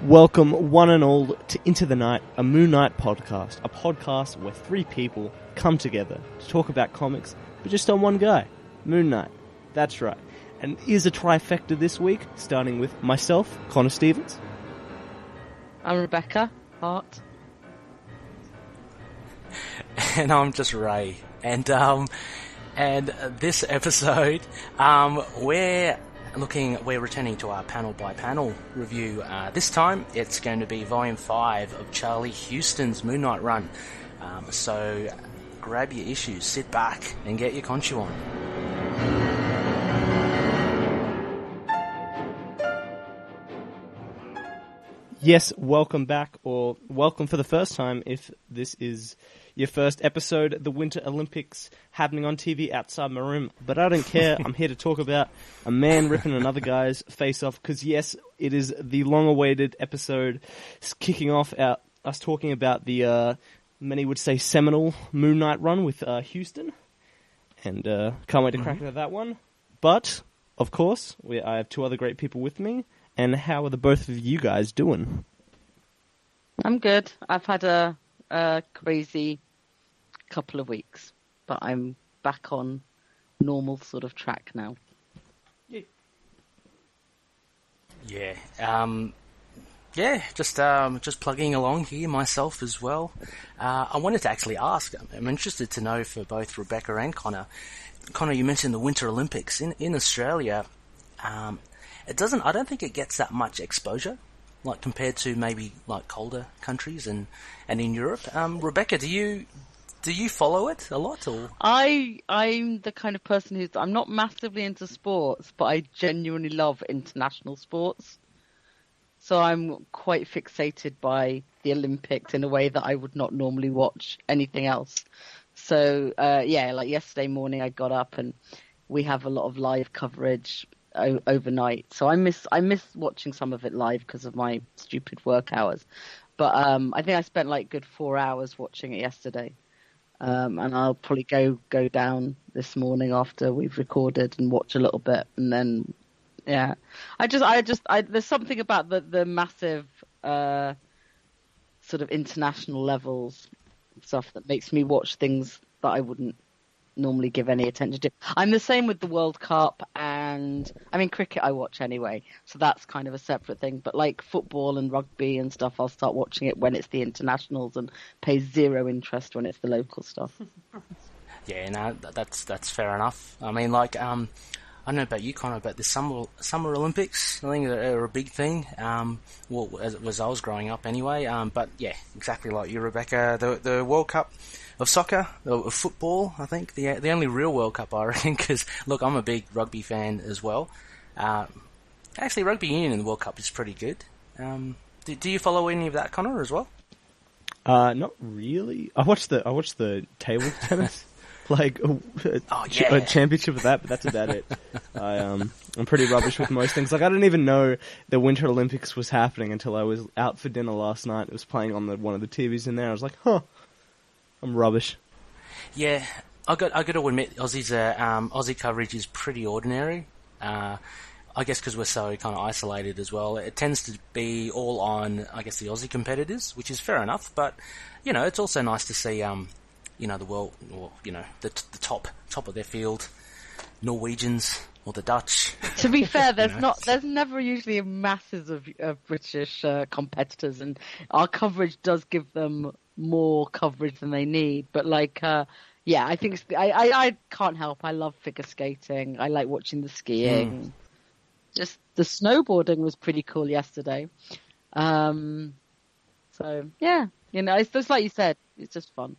Welcome, one and all, to Into the Night, a Moon Knight podcast. A podcast where three people come together to talk about comics, but just on one guy, Moon Knight. That's right. And here's a trifecta this week, starting with myself, Connor Stevens. I'm Rebecca Hart. And I'm just Ray. And this episode, we're returning to our panel by panel review. This time it's going to be volume 5 of Charlie Huston's Moon Knight run. So grab your issues, sit back and get your Khonshu on. Yes, welcome back, or welcome for the first time if this is your first episode. The Winter Olympics happening on TV outside my room. But I don't care. I'm here to talk about a man ripping another guy's face off. Because yes, it is the long-awaited episode kicking off us talking about the, many would say, seminal Moon Knight run with Huston. And can't wait to crack into that one. But, of course, I have two other great people with me. And how are the both of you guys doing? I'm good. I've had a crazy couple of weeks, but I'm back on normal sort of track now. Yeah. Just plugging along here myself as well. I wanted to actually ask, I'm interested to know for both Rebecca and Connor. Connor, you mentioned the Winter Olympics in Australia. I don't think it gets that much exposure, like compared to maybe like colder countries and in Europe. Rebecca, do you follow it a lot, or? I'm the kind of person I'm not massively into sports, but I genuinely love international sports. So I'm quite fixated by the Olympics in a way that I would not normally watch anything else. So like yesterday morning I got up and we have a lot of live coverage overnight, so I miss watching some of it live because of my stupid work hours. But I think I spent like good 4 hours watching it yesterday, and I'll probably go down this morning after we've recorded and watch a little bit, and then I there's something about the massive sort of international levels stuff that makes me watch things that I wouldn't normally give any attention to. I'm the same with the World Cup, and I mean cricket I watch anyway, so that's kind of a separate thing, but like football and rugby and stuff, I'll start watching it when it's the internationals and pay zero interest when it's the local stuff. Yeah, no, that's fair enough. I mean, like, I don't know about you, Connor, but the Summer Olympics, I think they're a big thing. As I was growing up anyway. But yeah, exactly like you, Rebecca. The World Cup of soccer, of football, I think the only real World Cup, I reckon. Because look, I'm a big rugby fan as well. Actually, rugby union in the World Cup is pretty good. Do you follow any of that, Connor, as well? Not really. I watched the table tennis. Like a championship of that, but that's about it. I'm pretty rubbish with most things. Like I didn't even know the Winter Olympics was happening until I was out for dinner last night. It was playing on one of the TVs in there. I was like, I'm rubbish. Yeah, I got to admit, Aussie coverage is pretty ordinary. I guess because we're so kind of isolated as well. It tends to be all on, I guess, the Aussie competitors, which is fair enough. But it's also nice to see the world, or the top of their field, Norwegians or the Dutch. To be fair, there's never usually masses of British competitors, and our coverage does give them more coverage than they need. But I think I can't help. I love figure skating. I like watching the skiing. Just the snowboarding was pretty cool yesterday. So yeah, it's just like you said, it's just fun.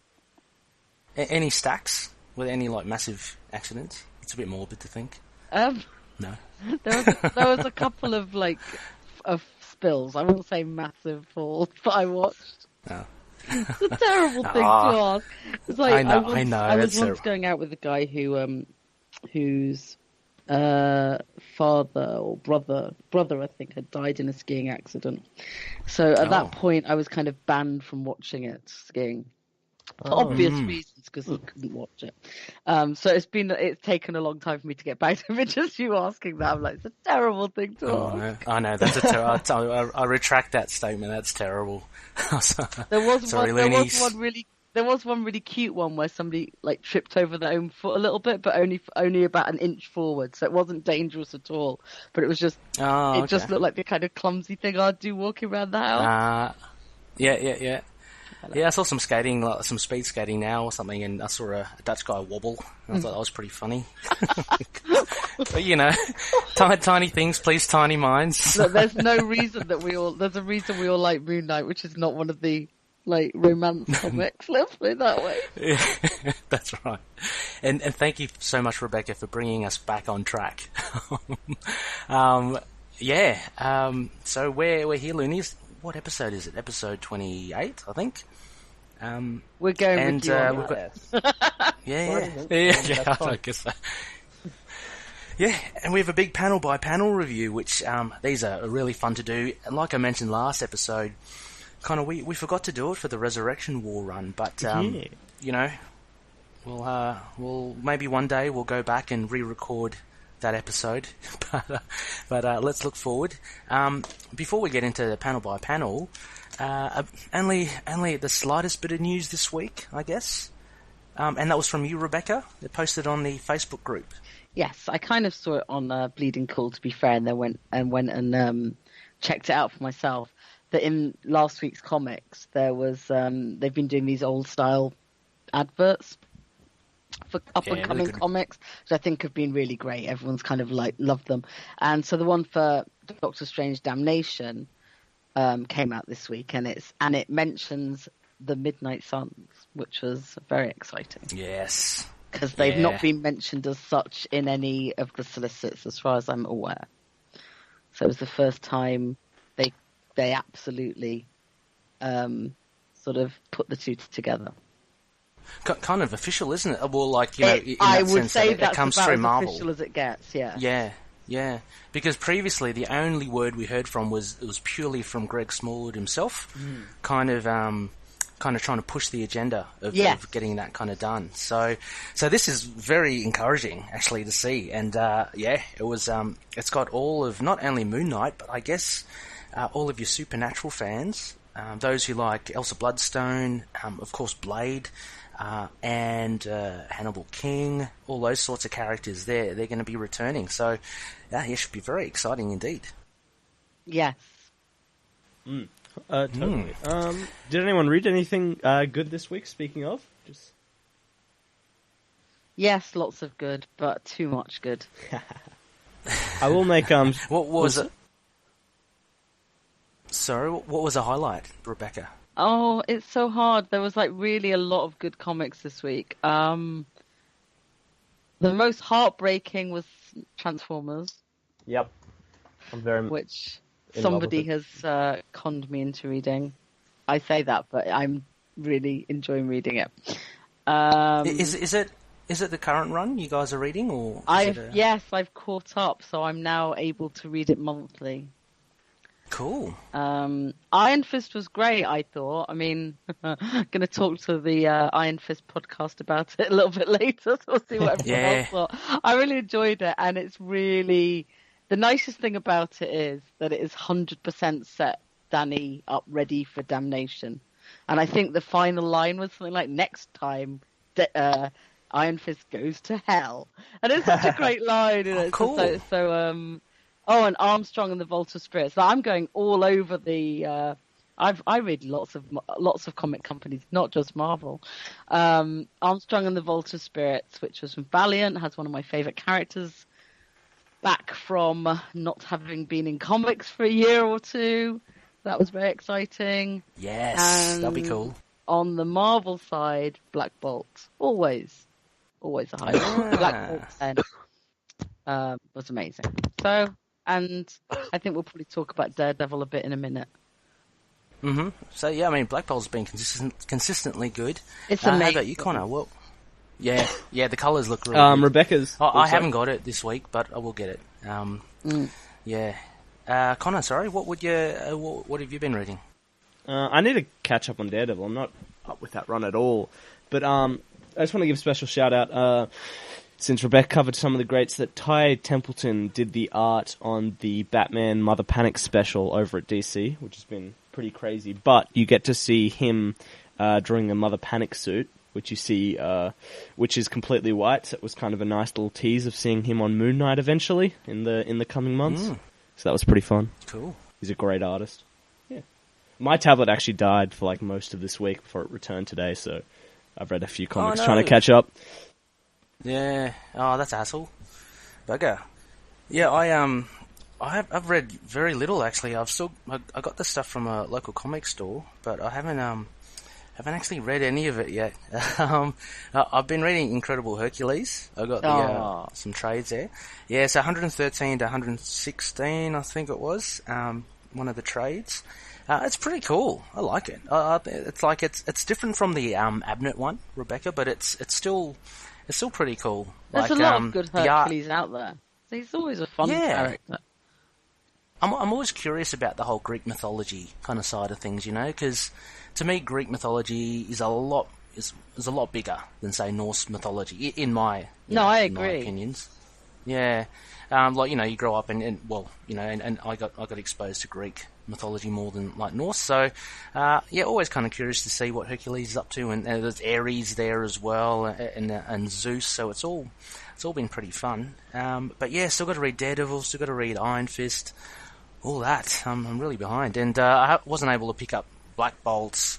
Any stacks with any massive accidents? It's a bit morbid to think. No. There was a couple of of spills. I won't say massive falls, but I watched. Oh. It's a terrible thing to ask. It's like I know. I was once going out with a guy whose father or brother I think had died in a skiing accident. So at that point I was kind of banned from watching it skiing. for obvious reasons, because he couldn't watch it. So it's taken a long time for me to get back to it. Just you asking that, I'm like, it's a terrible thing to ask. No. I know, that's a terrible. I retract that statement. That's terrible. There was Loonies. one really cute one where somebody like tripped over their own foot a little bit, but only about an inch forward, so it wasn't dangerous at all. But it was just just looked like the kind of clumsy thing I'd do walking around the house. Yeah. Yeah, I saw some skating, like some speed skating now or something, and I saw a Dutch guy wobble. And I thought that was pretty funny. But, you know, tiny things please tiny minds. Look, there's a reason we all like Moon Knight, which is not one of the like romance comics. Let's put it that way. Yeah, that's right. And thank you so much, Rebecca, for bringing us back on track. So we're here, Loonies. What episode is it? Episode 28, I think. We're going with you on that. Yeah, I guess so. Yeah, and we have a big panel by panel review, which these are really fun to do. And like I mentioned last episode, kind of we forgot to do it for the Resurrection War run, but you know, we'll maybe one day we'll go back and re-record that episode, but let's look forward. Before we get into the panel by panel, only the slightest bit of news this week, I guess, and that was from you, Rebecca. They posted on the Facebook group. Yes, I kind of saw it on Bleeding Cool, to be fair, and then went and checked it out for myself. That in last week's comics, there was they've been doing these old style adverts for up-and-coming comics, which I think have been really great. Everyone's kind of like loved them. And so the one for Doctor Strange Damnation came out this week, and it mentions the Midnight Suns, which was very exciting. Yes. Because they've not been mentioned as such in any of the solicits, as far as I'm aware. So it was the first time they absolutely sort of put the two together. Kind of official, isn't it? Well, like, you know, I would say that that's comes about through as Marvel. official as it gets. Yeah. Yeah. Because previously the only word we heard from was purely from Greg Smallwood himself, kind of trying to push the agenda of getting that kind of done. So this is very encouraging actually to see, and it was it's got all of not only Moon Knight, but I guess all of your supernatural fans, those who like Elsa Bloodstone, of course Blade, and Hannibal King, all those sorts of characters. They're going to be returning. So it should be very exciting indeed. Yes. Totally. Did anyone read anything good this week? Speaking of, yes, lots of good, but too much good. I will make What was it? Sorry, what was a highlight, Rebecca? Oh, it's so hard. There was like really a lot of good comics this week. The most heartbreaking was Transformers. Yep. Which somebody has conned me into reading. I say that, but I'm really enjoying reading it. Is it the current run you guys are reading, or yes, I've caught up, so I'm now able to read it monthly. Cool. Iron Fist was great, I thought. I mean, I'm going to talk to the Iron Fist podcast about it a little bit later, so we'll see what everyone else thought. I really enjoyed it, and it's really... The nicest thing about it is that it is 100% set Danny up ready for damnation. And I think the final line was something like, next time Iron Fist goes to hell. And it's such a great line. You know? Cool. And Armstrong and the Vault of Spirits. So I'm going all over the... I read lots of comic companies, not just Marvel. Armstrong and the Vault of Spirits, which was from Valiant, has one of my favourite characters back from not having been in comics for a year or two. That was very exciting. Yes, that'd be cool. On the Marvel side, Black Bolt. Always a highlight. Black Bolt 10 was amazing. So, and I think we'll probably talk about Daredevil a bit in a minute. Mm-hmm. So, yeah, I mean, Black Bolt's been consistently good. It's amazing. How about you, Connor? Well, yeah, the colours look really good. Rebecca's... I haven't got it this week, but I will get it. Yeah. Connor, sorry, what have you been reading? I need to catch up on Daredevil. I'm not up with that run at all. But I just want to give a special shout out, since Rebecca covered some of the greats, that Ty Templeton did the art on the Batman Mother Panic special over at DC, which has been pretty crazy. But you get to see him drawing a Mother Panic suit, which you see, which is completely white. So it was kind of a nice little tease of seeing him on Moon Knight eventually in the coming months. So that was pretty fun. Cool. He's a great artist. Yeah. My tablet actually died for like most of this week before it returned today, so I've read a few comics trying to catch up. Yeah. Oh, that's a hassle. Bugger. Yeah, I've read very little actually. I got the stuff from a local comic store, but I haven't actually read any of it yet. I've been reading Incredible Hercules. I got some trades there. Yeah, so 113 to 116, I think it was. One of the trades. It's pretty cool. I like it. It's different from the Abnett one, Rebecca, but it's still pretty cool. There's a lot of good Hercules out there. He's always a fun character. I'm always curious about the whole Greek mythology kind of side of things, because to me Greek mythology is a lot bigger than say Norse mythology in my I agree. My opinions. Yeah, you grow up and I got exposed to Greek mythology more than like Norse, so always kind of curious to see what Hercules is up to, and there's Ares there as well, and Zeus, so it's all been pretty fun. But yeah, still got to read Daredevil, still got to read Iron Fist, all that. I'm really behind, and I wasn't able to pick up Black Bolts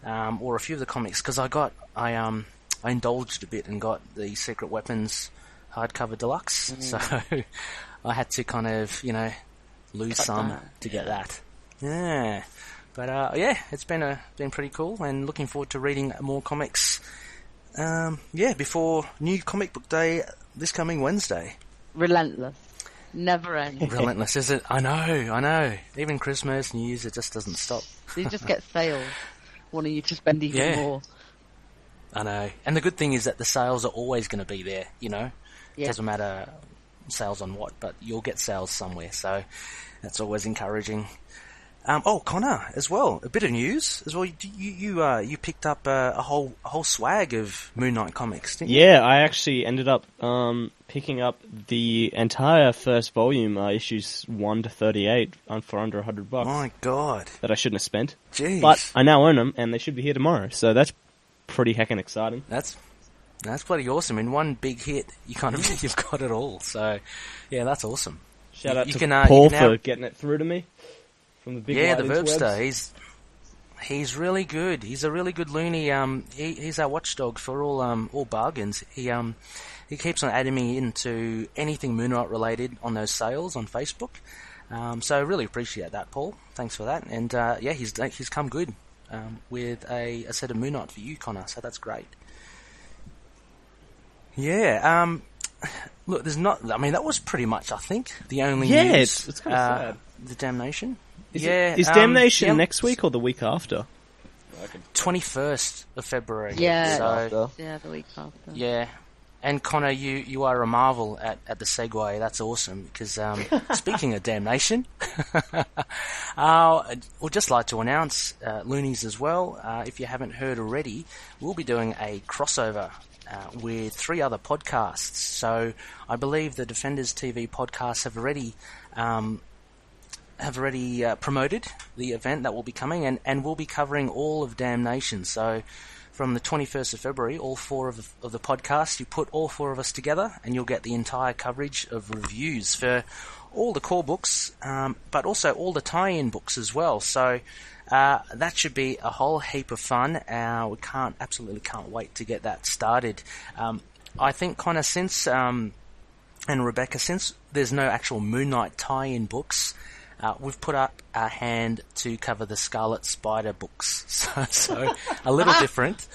or a few of the comics because I indulged a bit and got the Secret Weapons hardcover deluxe, so I had to kind of lose some to get that. Yeah, but it's been pretty cool, and looking forward to reading more comics. Before New Comic Book Day this coming Wednesday. Relentless. Never ends. Relentless, is it? I know. Even Christmas, New Year's, it just doesn't stop. You just get sales, wanting you to spend even more. I know. And the good thing is that the sales are always going to be there, It doesn't matter sales on what, but you'll get sales somewhere, so that's always encouraging. Connor, as well, a bit of news as well. You picked up a whole swag of Moon Knight comics, didn't you? Yeah, I actually ended up picking up the entire first volume, issues 1 to 38, for under $100. My God, that I shouldn't have spent. Jeez. But I now own them, and they should be here tomorrow. So that's pretty heckin' exciting. That's bloody awesome. In one big hit, you've got it all. So yeah, that's awesome. Shout out to Paul for getting it through to me. From the big the Verbster. He's really good. He's a really good loony. He's our watchdog for all bargains. He keeps on adding me into anything Moon Knight related on those sales on Facebook. So I really appreciate that, Paul. Thanks for that. And he's come good with a set of Moon Knight for you, Connor. So that's great. Yeah. Look, there's not. I mean, that was pretty much, I think, the only news. It's kind of sad. The Damnation. Is Damnation next week or the week after? 21st of February. Yeah, so, the week after. Yeah. And Connor, you are a marvel at the segue. That's awesome. Because speaking of Damnation, we'd just like to announce Loonies as well. If you haven't heard already, we'll be doing a crossover with 3 other podcasts. So I believe the Defenders TV podcasts have already promoted the event that will be coming, and we'll be covering all of Damnation. So from the 21st of February, all 4 of the podcasts, you put all 4 of us together and you'll get the entire coverage of reviews for all the core books, but also all the tie-in books as well. So that should be a whole heap of fun. We absolutely can't wait to get that started. I think, Connor, since and Rebecca, since there's no actual Moon Knight tie-in books, we've put up our hand to cover the Scarlet Spider books, so a little different.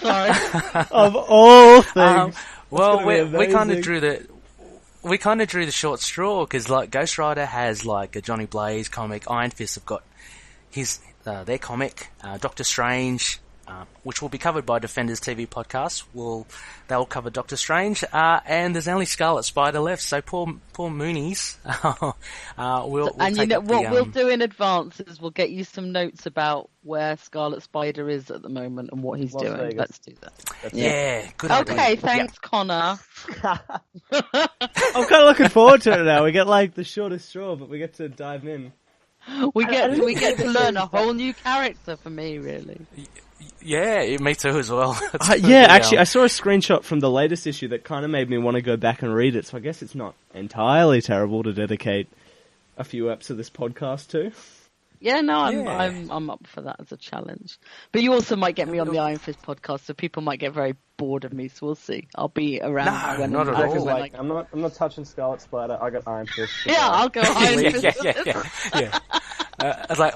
Sorry. Of all things. We kind of drew the short straw because like Ghost Rider has like a Johnny Blaze comic, Iron Fist have got their comic, Doctor Strange which will be covered by Defenders TV podcast. They'll cover Doctor Strange, and there's only Scarlet Spider left, so poor Moonies. We'll do in advance is we'll get you some notes about where Scarlet Spider is at the moment and what he's doing. Vegas. Let's do that. Good Okay, idea. thanks, Connor. I'm kind of looking forward to it now. We get like the shortest straw, but we get to dive in. We get to learn a whole new character for me, really. Yeah, me too as well. Actually, I saw a screenshot from the latest issue that kind of made me want to go back and read it, so I guess it's not entirely terrible to dedicate a few eps of this podcast to. Yeah, no, I'm up for that as a challenge. But you also might get me on the Iron Fist podcast, so people might get very bored of me. So we'll see. I'll be around. No, not at all. I'm not touching Scarlet Spider. I got Iron Fist. Yeah, I'll go Iron Fist. Yeah. I was like,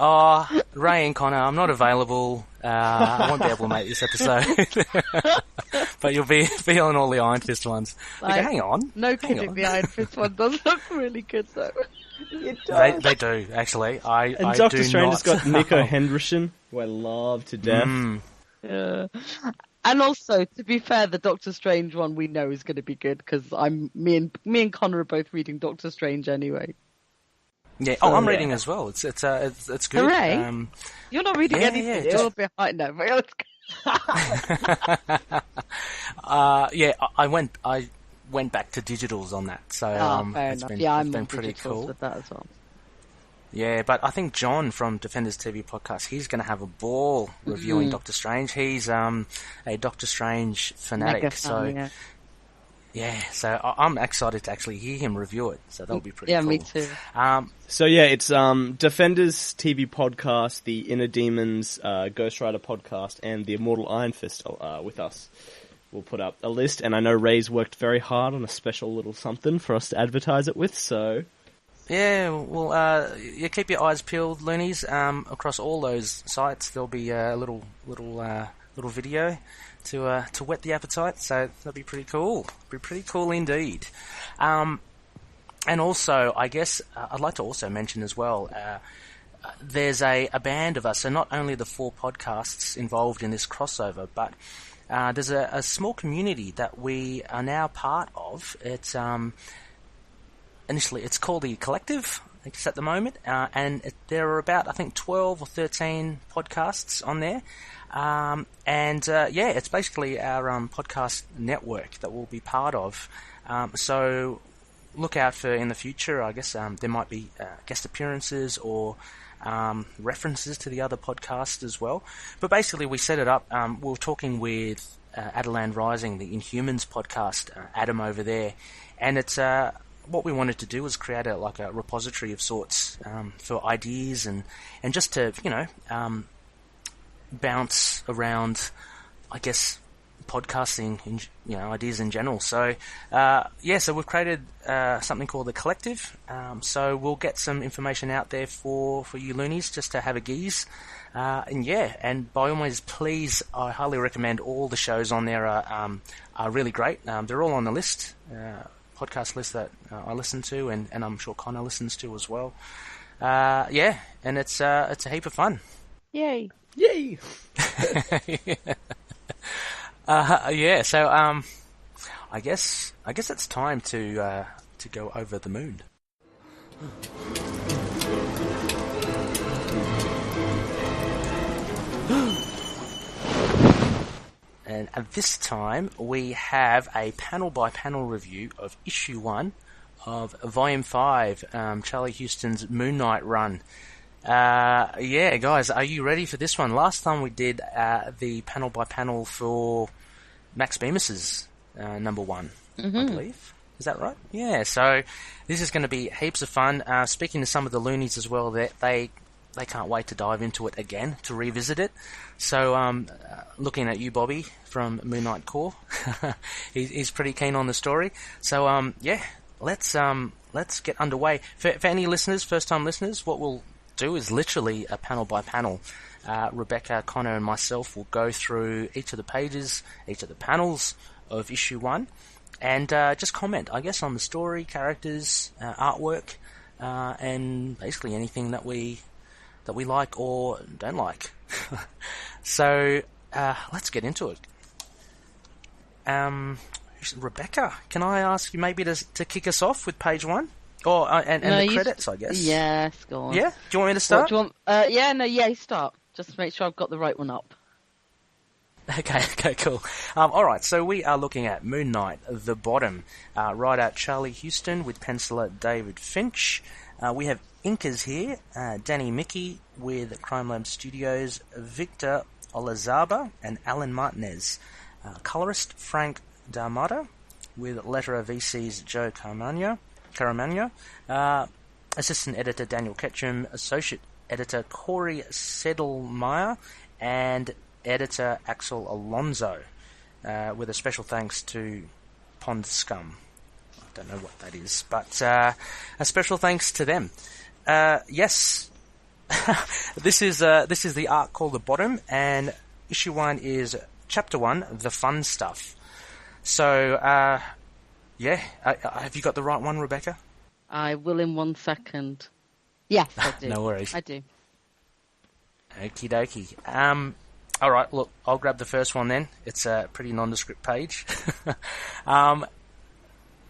Ray and Connor, I'm not available. I won't be able to make this episode. But you'll be on all the Iron Fist ones. Like, hang on. No kidding, the Iron Fist one does look really good, though. They do, actually. And Doctor Strange has got Nico Henderson, who I love to death. Yeah. And also, to be fair, the Doctor Strange one we know is going to be good because me and Connor are both reading Doctor Strange anyway. Yeah. So, I'm reading as well. It's good. Hooray! You're not reading anything. You're behind. No, I went back to digitals on that, so it's been pretty cool with that as well. Yeah, but I think John from Defenders TV podcast, he's going to have a ball reviewing Doctor Strange. He's a Doctor Strange fanatic, so I'm excited to actually hear him review it. So that'll be pretty cool. Yeah, me too. It's Defenders TV podcast, the Inner Demons Ghost Rider podcast, and the Immortal Iron Fist with us. We'll put up a list, and I know Ray's worked very hard on a special little something for us to advertise it with, so... Yeah, well, you keep your eyes peeled, loonies. Across all those sites, there'll be a little video to whet the appetite, so that'll be pretty cool. Be pretty cool indeed. And also, I guess, I'd like to also mention as well, there's a band of us, so not only the 4 podcasts involved in this crossover, but... there's a small community that we are now part of. It's initially it's called the Collective, I guess at the moment, and there are about 12 or 13 podcasts on there, it's basically our podcast network that we'll be part of. So look out for in the future. I guess there might be guest appearances or. References to the other podcasts as well. But basically we set it up, we were talking with Adeland Rising, the Inhumans podcast, Adam over there, and it's what we wanted to do was create a repository of sorts for ideas and just to, bounce around, I guess, podcasting, ideas in general. So, so we've created something called the Collective. So we'll get some information out there for you loonies just to have a geeze. And by all means, please, I highly recommend all the shows on there are really great. They're all on the list, podcast list that I listen to, and I'm sure Connor listens to as well. And it's a heap of fun. Yay! So I guess it's time to go over the moon. And at this time we have a panel by panel review of issue 1 of volume 5, Charlie Huston's Moon Knight run. Guys, are you ready for this one? Last time we did the panel by panel for Max Bemis's number 1, I believe. Is that right? Yeah, so this is going to be heaps of fun. Speaking to some of the loonies as well, they can't wait to dive into it again, to revisit it. So looking at you, Bobby, from Moon Knight Corps, he's pretty keen on the story. So let's get underway. For any listeners, first-time listeners, what we'll do is literally a panel by panel. Rebecca, Connor, and myself will go through each of the pages, each of the panels of issue 1, and just comment, I guess, on the story, characters, artwork, and basically anything that we like or don't like. So let's get into it. Rebecca, can I ask you maybe to kick us off with page 1? And the credits, I guess. Yes, go on. Yeah? Do you want me to start? You start. Just to make sure I've got the right one up. Okay, cool. Alright, so we are looking at Moon Knight, The Bottom. Writer Charlie Huston with penciler David Finch. We have inkers here, Danny Mickey with Crime Lab Studios, Victor Olazaba and Alan Martinez. Colorist Frank D'Armata with letterer VC's Joe Caramagna. Assistant editor Daniel Ketchum, associate editor Corey Sedelmeyer, and editor Axel Alonso, with a special thanks to Pond Scum. I don't know what that is, but a special thanks to them. Yes, this is the arc called The Bottom, and issue 1 is chapter 1, The Fun Stuff. So, have you got the right one, Rebecca? I will in 1 second. Yes, I do. No worries. I do. Okie dokie. Alright, look, I'll grab the first one then. It's a pretty nondescript page.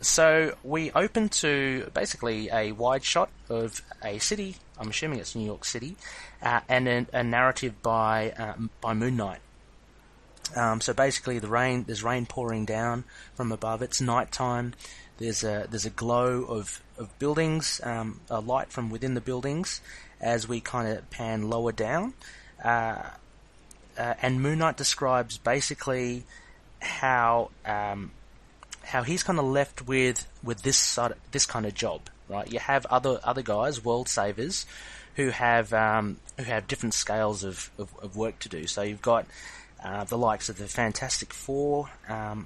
So we open to basically a wide shot of a city, I'm assuming it's New York City, and a narrative by Moon Knight. So basically there's rain pouring down from above. It's nighttime. There's a glow of buildings, a light from within the buildings as we kind of pan lower down. And Moon Knight describes basically how he's kind of left with this kind of job, right? You have other guys, world savers, who have different scales of work to do. So you've got the likes of the Fantastic Four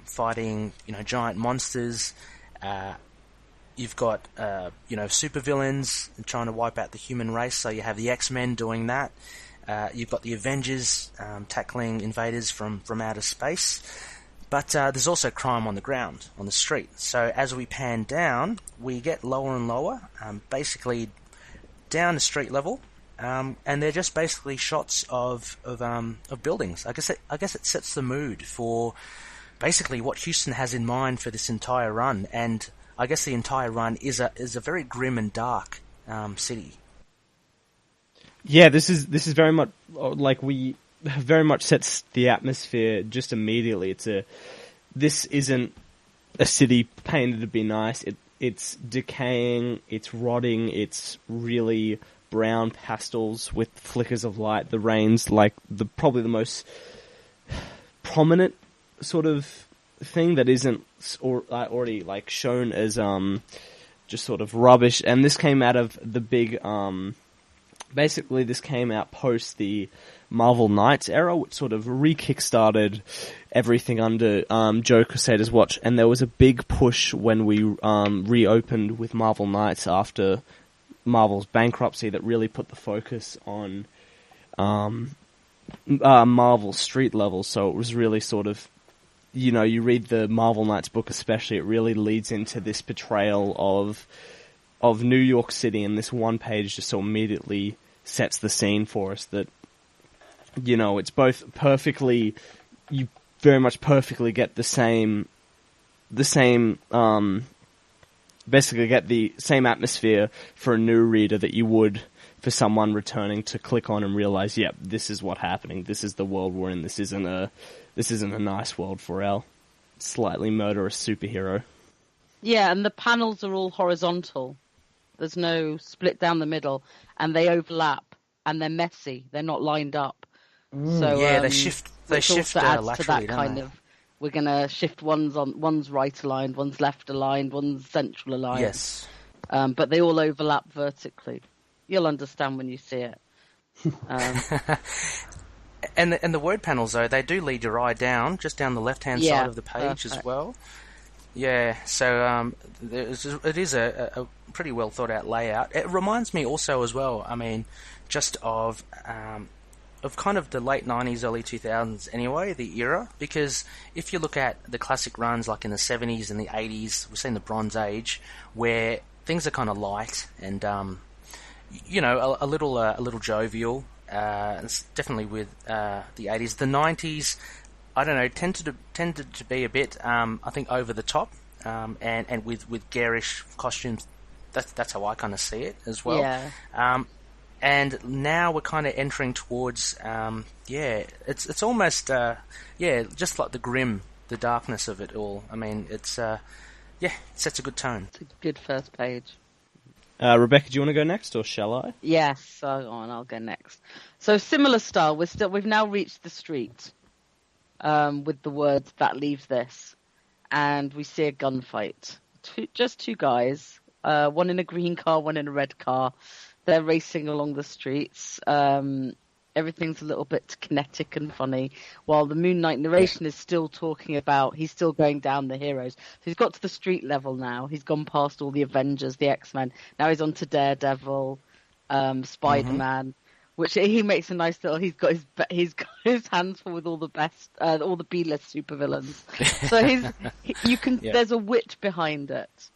fighting giant monsters. You've got supervillains trying to wipe out the human race. So you have the X-Men doing that. You've got the Avengers tackling invaders from outer space. But there's also crime on the ground, on the street. So as we pan down, we get lower and lower, basically down the street level, and they're just basically shots of buildings. I guess it sets the mood for basically what Huston has in mind for this entire run, and I guess the entire run is a very grim and dark city. Yeah, this is very much very much sets the atmosphere just immediately. This isn't a city painted to be nice. It's decaying, it's rotting, it's really brown pastels with flickers of light. The rain's probably the most prominent sort of thing that isn't already shown as just sort of rubbish. And this came out of the big basically this came out post the Marvel Knights era, which sort of re-kickstarted everything under Joe Quesada's watch, and there was a big push when we reopened with Marvel Knights after Marvel's bankruptcy that really put the focus on Marvel street level. So it was really sort of, you read the Marvel Knights book especially, it really leads into this portrayal of New York City, and this one page just so immediately sets the scene for us that it's both perfectly, you very much perfectly get the same, basically get the same atmosphere for a new reader that you would for someone returning to click on and realize, yep, this is what's happening. This is the world we're in. This isn't a nice world for our slightly murderous superhero. Yeah, and the panels are all horizontal. There's no split down the middle, and they overlap, and they're messy. They're not lined up. So yeah, they shift. They shift laterally, to that kind of. We're gonna shift one's right aligned, one's left aligned, one's central aligned. Yes. But they all overlap vertically. You'll understand when you see it. And the word panels though, they do lead your eye down, just down the left-hand side of the page as well. Yeah, so it is a pretty well thought out layout. It reminds me also as well, I mean, just of kind of the late 90s, early 2000s anyway, the era, because if you look at the classic runs like in the 70s and the 80s, we've seen the Bronze Age, where things are kind of light and, a little jovial, It's definitely with the 80s. The 90s, I don't know, tended to be a bit, I think, over the top, and with garish costumes. That's how I kind of see it as well. Yeah. And now we're kind of entering towards, it's almost, just like the grim, the darkness of it all. I mean, it's, it sets a good tone. It's a good first page. Rebecca, do you want to go next, or shall I? Yes, I'll go next. So similar style. We've now reached the street, with the words "that leave this," and we see a gunfight. Just two guys, one in a green car, one in a red car. They're racing along the streets. Everything's a little bit kinetic and funny, while the Moon Knight narration is still talking about, he's still going down the heroes. So he's got to the street level now. He's gone past all the Avengers, the X-Men. Now he's on to Daredevil, Spider-Man, which he makes a nice little, he's got his hands full with all the best, all the B-list supervillains. So there's a wit behind it.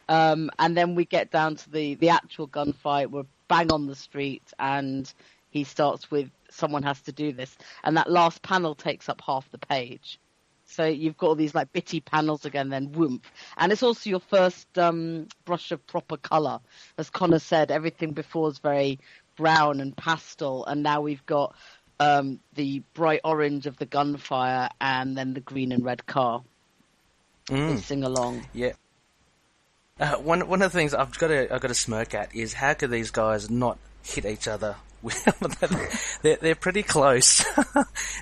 And then we get down to the actual gunfight. We're bang on the street, and he starts with "someone has to do this," and that last panel takes up half the page. So you've got all these like bitty panels again, then whoomp, and it's also your first brush of proper colour. As Connor said, everything before is very brown and pastel, and now we've got the bright orange of the gunfire, and then the green and red car. They sing along. Yeah. One of the things I've got to smirk at is how could these guys not hit each other? they're pretty close,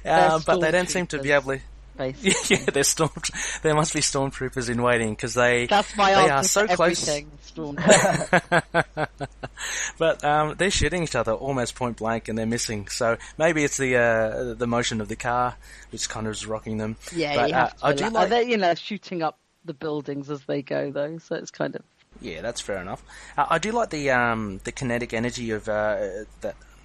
but they don't seem to be able to. Yeah, there must be stormtroopers in waiting because they are so close. But they're shooting each other almost point blank, and they're missing. So maybe it's the motion of the car which kind of is rocking them. Yeah, but, you have to. I do like, they're shooting up the buildings as they go, though. So it's kind of. Yeah, that's fair enough. I do like the kinetic energy of that.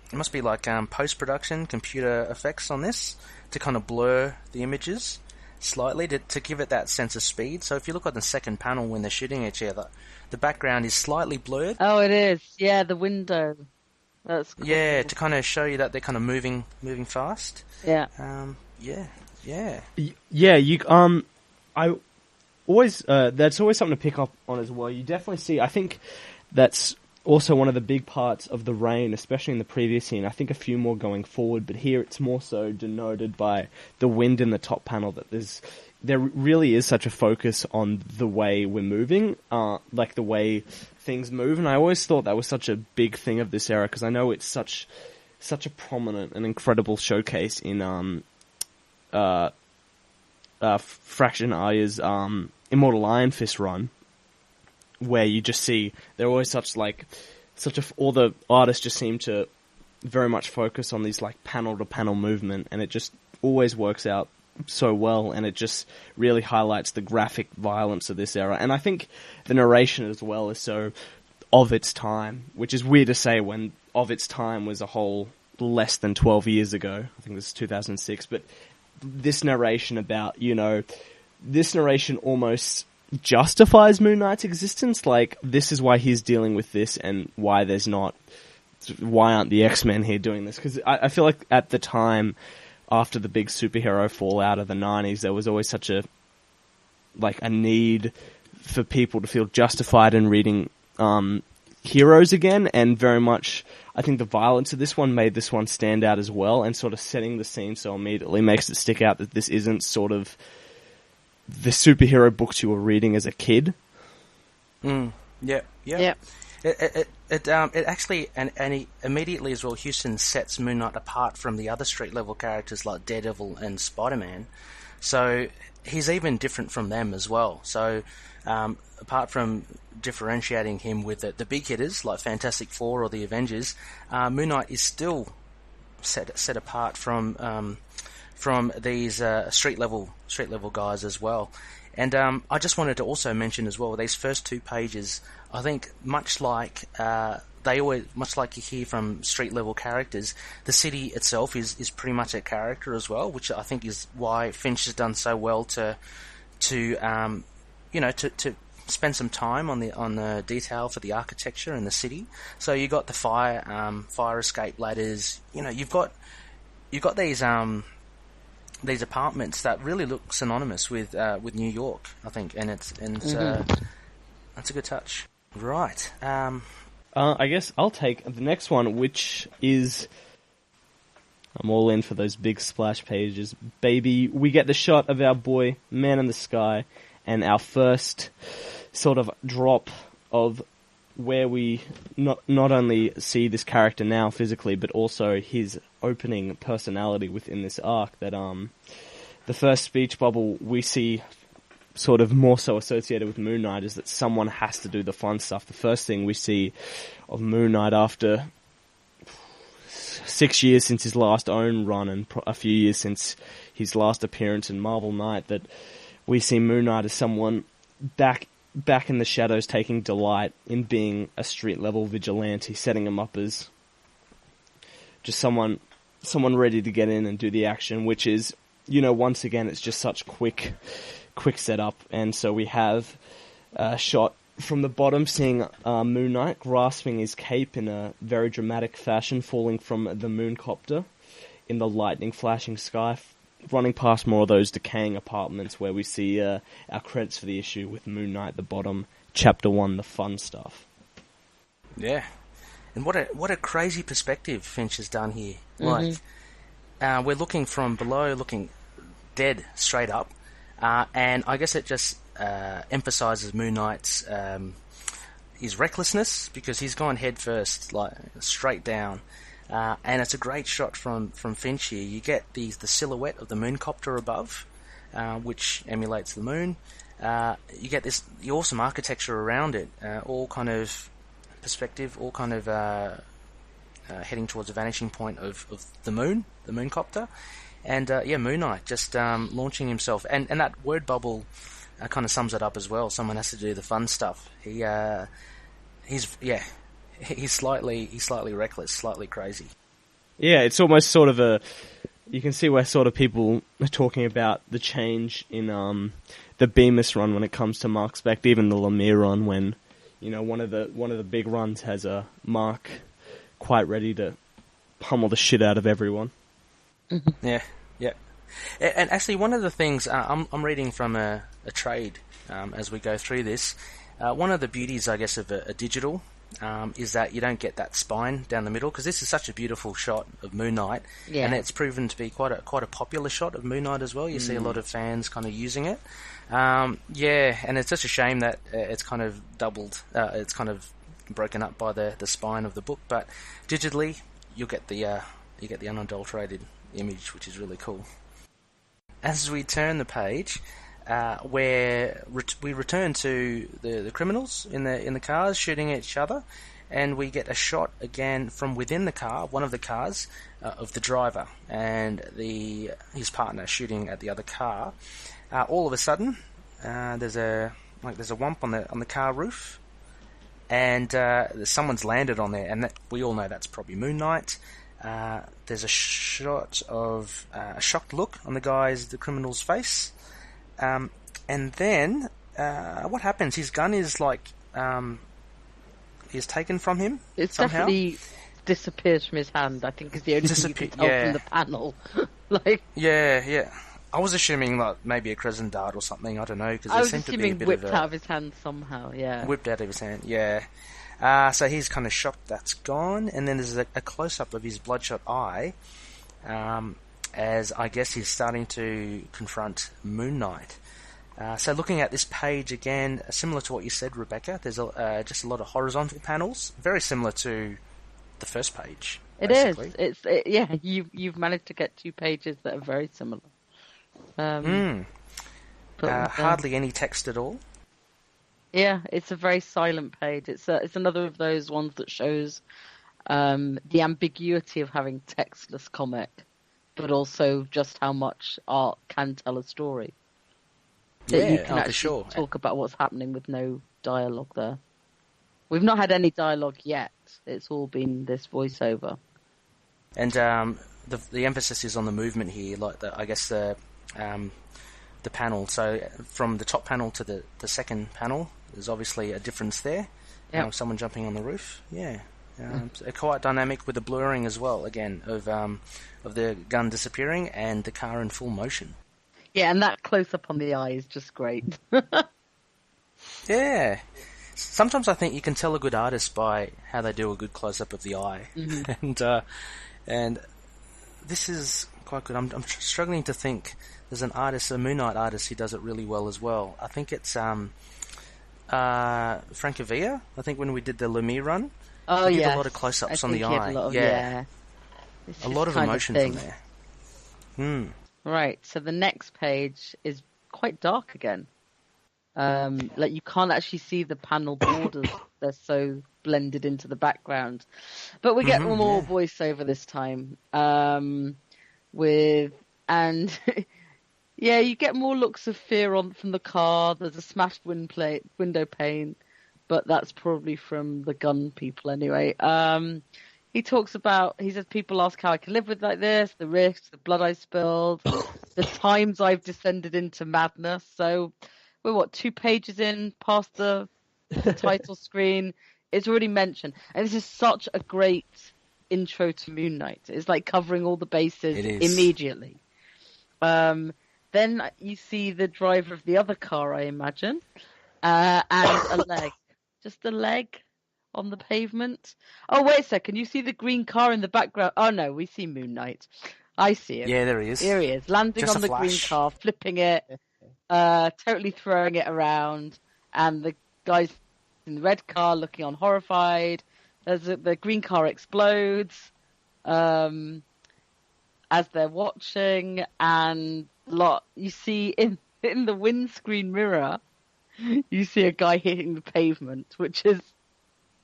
It must be like post-production computer effects on this to kind of blur the images slightly to give it that sense of speed. So if you look at the second panel when they're shooting each other, the background is slightly blurred. Oh, it is. Yeah, the window. That's cool. Yeah, to kind of show you that they're kind of moving fast. Yeah. Yeah. I always that's always something to pick up on as well. You definitely see. I think that's also one of the big parts of the rain, especially in the previous scene. I think a few more going forward, but here it's more so denoted by the wind in the top panel that there really is such a focus on the way we're moving, like the way things move. And I always thought that was such a big thing of this era, because I know it's such a prominent and incredible showcase in Fraction Aya's Immortal Iron Fist run, where you just see they're always all the artists just seem to very much focus on these like panel to panel movement, and it just always works out so well, and it just really highlights the graphic violence of this era. And I think the narration as well is so of its time, which is weird to say when of its time was a whole less than 12 years ago. I think this is 2006, but this narration about, this narration almost justifies Moon Knight's existence. Like, this is why he's dealing with this, and why aren't the X-Men here doing this? Because I feel like at the time, after the big superhero fallout of the 90s, there was always such a need for people to feel justified in reading heroes again, and very much I think the violence of this one made this one stand out as well, and sort of setting the scene so immediately makes it stick out that this isn't sort of the superhero books you were reading as a kid. Yeah. It actually and he immediately as well, Huston sets Moon Knight apart from the other street level characters like Daredevil and Spider-Man. So he's even different from them as well. So apart from differentiating him with the big hitters like Fantastic Four or the Avengers, Moon Knight is still set apart from these street level guys as well. And I just wanted to also mention as well, these first two pages, I think much like you hear from street level characters, the city itself is pretty much a character as well, which I think is why Finch has done so well to spend some time on the detail for the architecture in the city. So you got the fire escape ladders. You know, you've got these apartments that really look synonymous with New York, I think, and it's that's a good touch. Right. I guess I'll take the next one, which is... I'm all in for those big splash pages. Baby, we get the shot of our boy, Man in the Sky, and our first sort of drop of where we not only see this character now physically, but also his opening personality within this arc. That the first speech bubble we see sort of more so associated with Moon Knight is that someone has to do the fun stuff. The first thing we see of Moon Knight after 6 years since his last own run and a few years since his last appearance in Marvel Knight, that we see Moon Knight as someone back in the shadows taking delight in being a street-level vigilante, setting him up as just someone ready to get in and do the action, which is, you know, once again, it's just such quick setup. And so we have a shot from the bottom seeing Moon Knight grasping his cape in a very dramatic fashion, falling from the mooncopter in the lightning flashing sky, running past more of those decaying apartments where we see our credits for the issue with Moon Knight at the bottom, Chapter 1, the fun stuff. Yeah. And what a crazy perspective Finch has done here. Like, we're looking from below, looking dead straight up, and I guess it just emphasizes Moon Knight's his recklessness, because he's gone head first, like straight down, and it's a great shot from Finch here. You get the silhouette of the mooncopter above, which emulates the moon. You get the awesome architecture around it, all kind of perspective, all kind of heading towards the vanishing point of the mooncopter, and Moon Knight just launching himself, and that word bubble kind of sums it up as well. Someone has to do the fun stuff. He's slightly reckless, slightly crazy. Yeah, it's almost sort of you can see where sort of people are talking about the change in the Bemis run when it comes to Mark Specht, even the Lemire run, when, you know, one of the big runs has a Mark quite ready to pummel the shit out of everyone. Yeah. And actually, one of the things I'm reading from a trade as we go through this. One of the beauties, I guess, of a digital is that you don't get that spine down the middle, because this is such a beautiful shot of Moon Knight, and it's proven to be quite a popular shot of Moon Knight as well. You see a lot of fans kind of using it. And it's just a shame that it's kind of doubled. It's kind of broken up by the spine of the book, but digitally you get the unadulterated image, which is really cool. As we turn the page, where we return to the criminals in the cars shooting at each other, and we get a shot again from within the car, one of the cars, of the driver and his partner shooting at the other car. All of a sudden, there's a wump on the car roof, and someone's landed on there, and we all know that's probably Moon Knight. There's a shot of a shocked look on the criminal's face, and then what happens? His gun is is taken from him. It's somehow definitely disappears from his hand. I think is the only thing you can tell from the panel. Yeah. I was assuming maybe a crescent dart or something. I don't know, because I was assuming whipped out of his hand somehow. Yeah, whipped out of his hand. Yeah. So he's kind of shocked that's gone, and then there's a close-up of his bloodshot eye, as I guess he's starting to confront Moon Knight. So looking at this page again, similar to what you said, Rebecca, there's just a lot of horizontal panels, very similar to the first page. It basically is. You've managed to get 2 pages that are very similar. Hardly any text at all. Yeah, it's a very silent page. It's another of those ones that shows the ambiguity of having textless comic, but also just how much art can tell a story. That you can actually talk about what's happening with no dialogue there. We've not had any dialogue yet. It's all been this voiceover. And the emphasis is on the movement here, I guess the the panel. So from the top panel to the second panel, there's obviously a difference there. Yep. Someone jumping on the roof. Yeah. Quite dynamic with the blurring as well, again, of the gun disappearing and the car in full motion. Yeah, and that close-up on the eye is just great. Yeah. Sometimes I think you can tell a good artist by how they do a good close-up of the eye. Mm-hmm. And this is quite good. I'm struggling to think. There's an artist, a Moon Knight artist, who does it really well as well. I think it's Francavilla. I think when we did the Lemire run, Oh, he did yeah. a lot of close-ups on the eye. It's A lot of emotion from there. Right, so the next page is quite dark again. Like you can't actually see the panel borders; they're so blended into the background. But we get more voiceover this time. Yeah, you get more looks of fear from the car. There's a smashed window pane, but that's probably from the gun people anyway. He says people ask how I can live with like this, the risks, the blood I spilled, the times I've descended into madness. So we're 2 pages in past the title screen. It's already mentioned. And this is such a great intro to Moon Knight. It's like covering all the bases immediately. Then you see the driver of the other car, I imagine, and a leg. Just a leg on the pavement. Oh, wait a second. You see the green car in the background. Oh, no, we see Moon Knight. I see him. Yeah, there he is. Here he is, landing Just on the green flash. car, flipping it, totally throwing it around, and the guys in the red car looking on horrified. The green car explodes as they're watching, and you see in the windscreen mirror, you see a guy hitting the pavement, which is a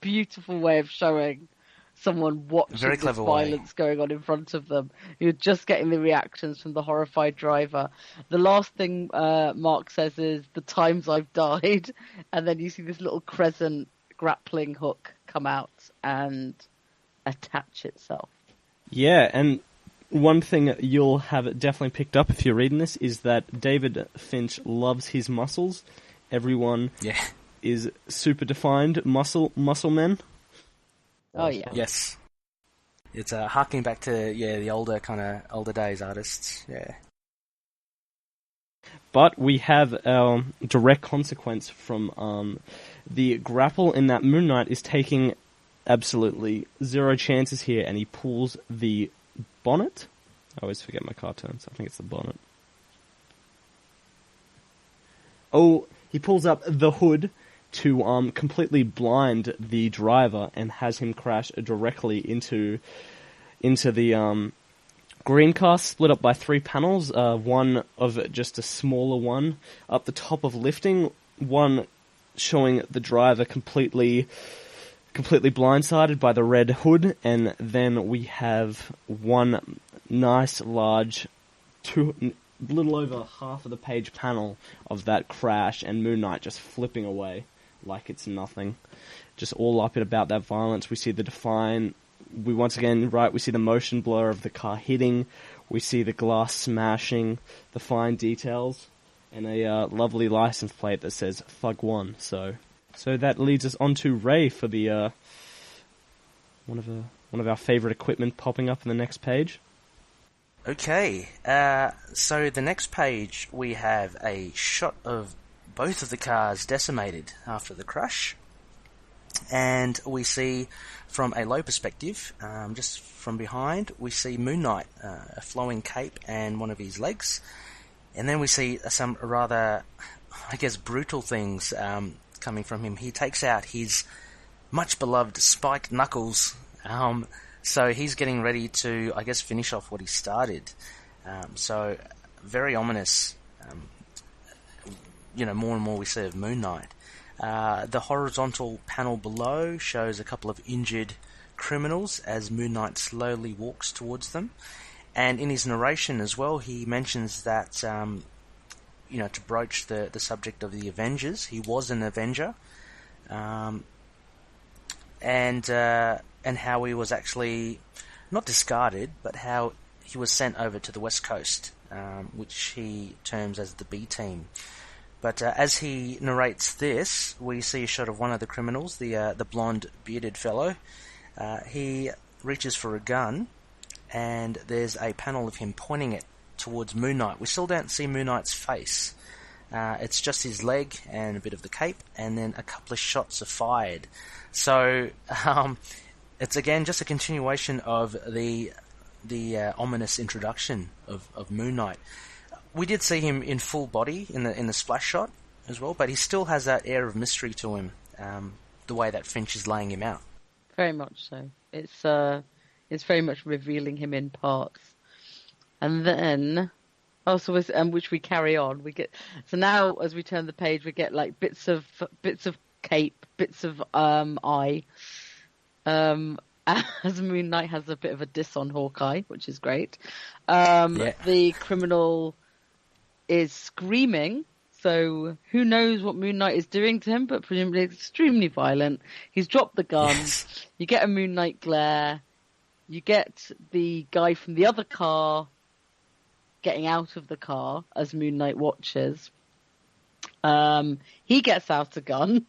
beautiful way of showing someone watching Very this clever violence going on in front of them. You're just getting the reactions from the horrified driver. The last thing Mark says is, the times I've died, and then you see this little crescent grappling hook come out and attach itself. Yeah, and one thing you'll have definitely picked up if you're reading this is that David Finch loves his muscles. Everyone is super defined muscle men. Oh yeah. Yes. It's harking back to the older days artists. Yeah. But we have our direct consequence from the grapple in that Moon Knight is taking absolutely zero chances here, and he pulls the bonnet. I always forget my cartoons. I think it's the bonnet. Oh, he pulls up the hood to completely blind the driver and has him crash directly into the green car, split up by 3 panels. One of just a smaller one up the top of lifting, one showing the driver completely blindsided by the red hood, and then we have one nice large little over half of the page panel of that crash and Moon Knight just flipping away like it's nothing. Just all up and about that violence. We see the define. We once again, we see the motion blur of the car hitting. We see the glass smashing, the fine details, and a lovely license plate that says Thug 1. So that leads us on to Ray for the one of our favorite equipment popping up in the next page. Okay, so the next page we have a shot of both of the cars decimated after the crash, and we see from a low perspective, just from behind, we see Moon Knight, a flowing cape and one of his legs, and then we see some rather, I guess, brutal things coming from him. He takes out his much beloved spiked knuckles, so he's getting ready to, I guess, finish off what he started. So very ominous. More and more we see of Moon Knight. The horizontal panel below shows a couple of injured criminals as Moon Knight slowly walks towards them. And in his narration as well, he mentions that, to broach the subject of the Avengers, he was an Avenger, and how he was actually not discarded, but how he was sent over to the West Coast which he terms as the B team. But as he narrates this, we see a shot of one of the criminals, the blonde bearded fellow. He reaches for a gun, and there's a panel of him pointing it towards Moon Knight. We still don't see Moon Knight's face. It's just his leg and a bit of the cape, and then a couple of shots are fired. So it's again just a continuation of the ominous introduction of Moon Knight. We did see him in full body in the splash shot as well, but he still has that air of mystery to him, the way that Finch is laying him out. Very much so. It's very much revealing him in parts, and then also which we carry on. We get so now as we turn the page, we get like bits of cape, bits of eye. As Moon Knight has a bit of a diss on Hawkeye, which is great. The criminal is screaming, so who knows what Moon Knight is doing to him, but presumably extremely violent. He's dropped the gun. Yes. You get a Moon Knight glare. You get the guy from the other car getting out of the car as Moon Knight watches. He gets out a gun,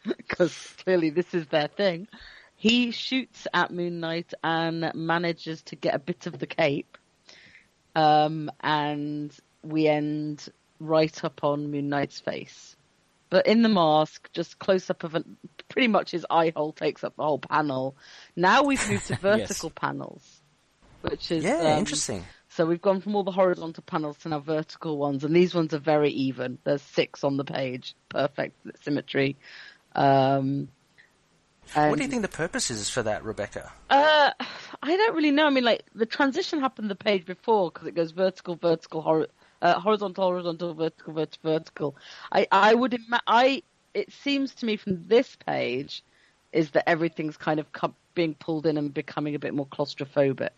because clearly this is their thing. He shoots at Moon Knight and manages to get a bit of the cape. And we end right up on Moon Knight's face. But in the mask, just close up of pretty much his eye hole takes up the whole panel. Now we've moved to vertical panels, which is interesting. So we've gone from all the horizontal panels to now vertical ones, and these ones are very even. There's 6 on the page, perfect symmetry. What do you think the purpose is for that, Rebecca? I don't really know. I mean, like, the transition happened the page before because it goes vertical, vertical, horizontal, horizontal, vertical, vertical. It seems to me from this page is that everything's kind of being pulled in and becoming a bit more claustrophobic.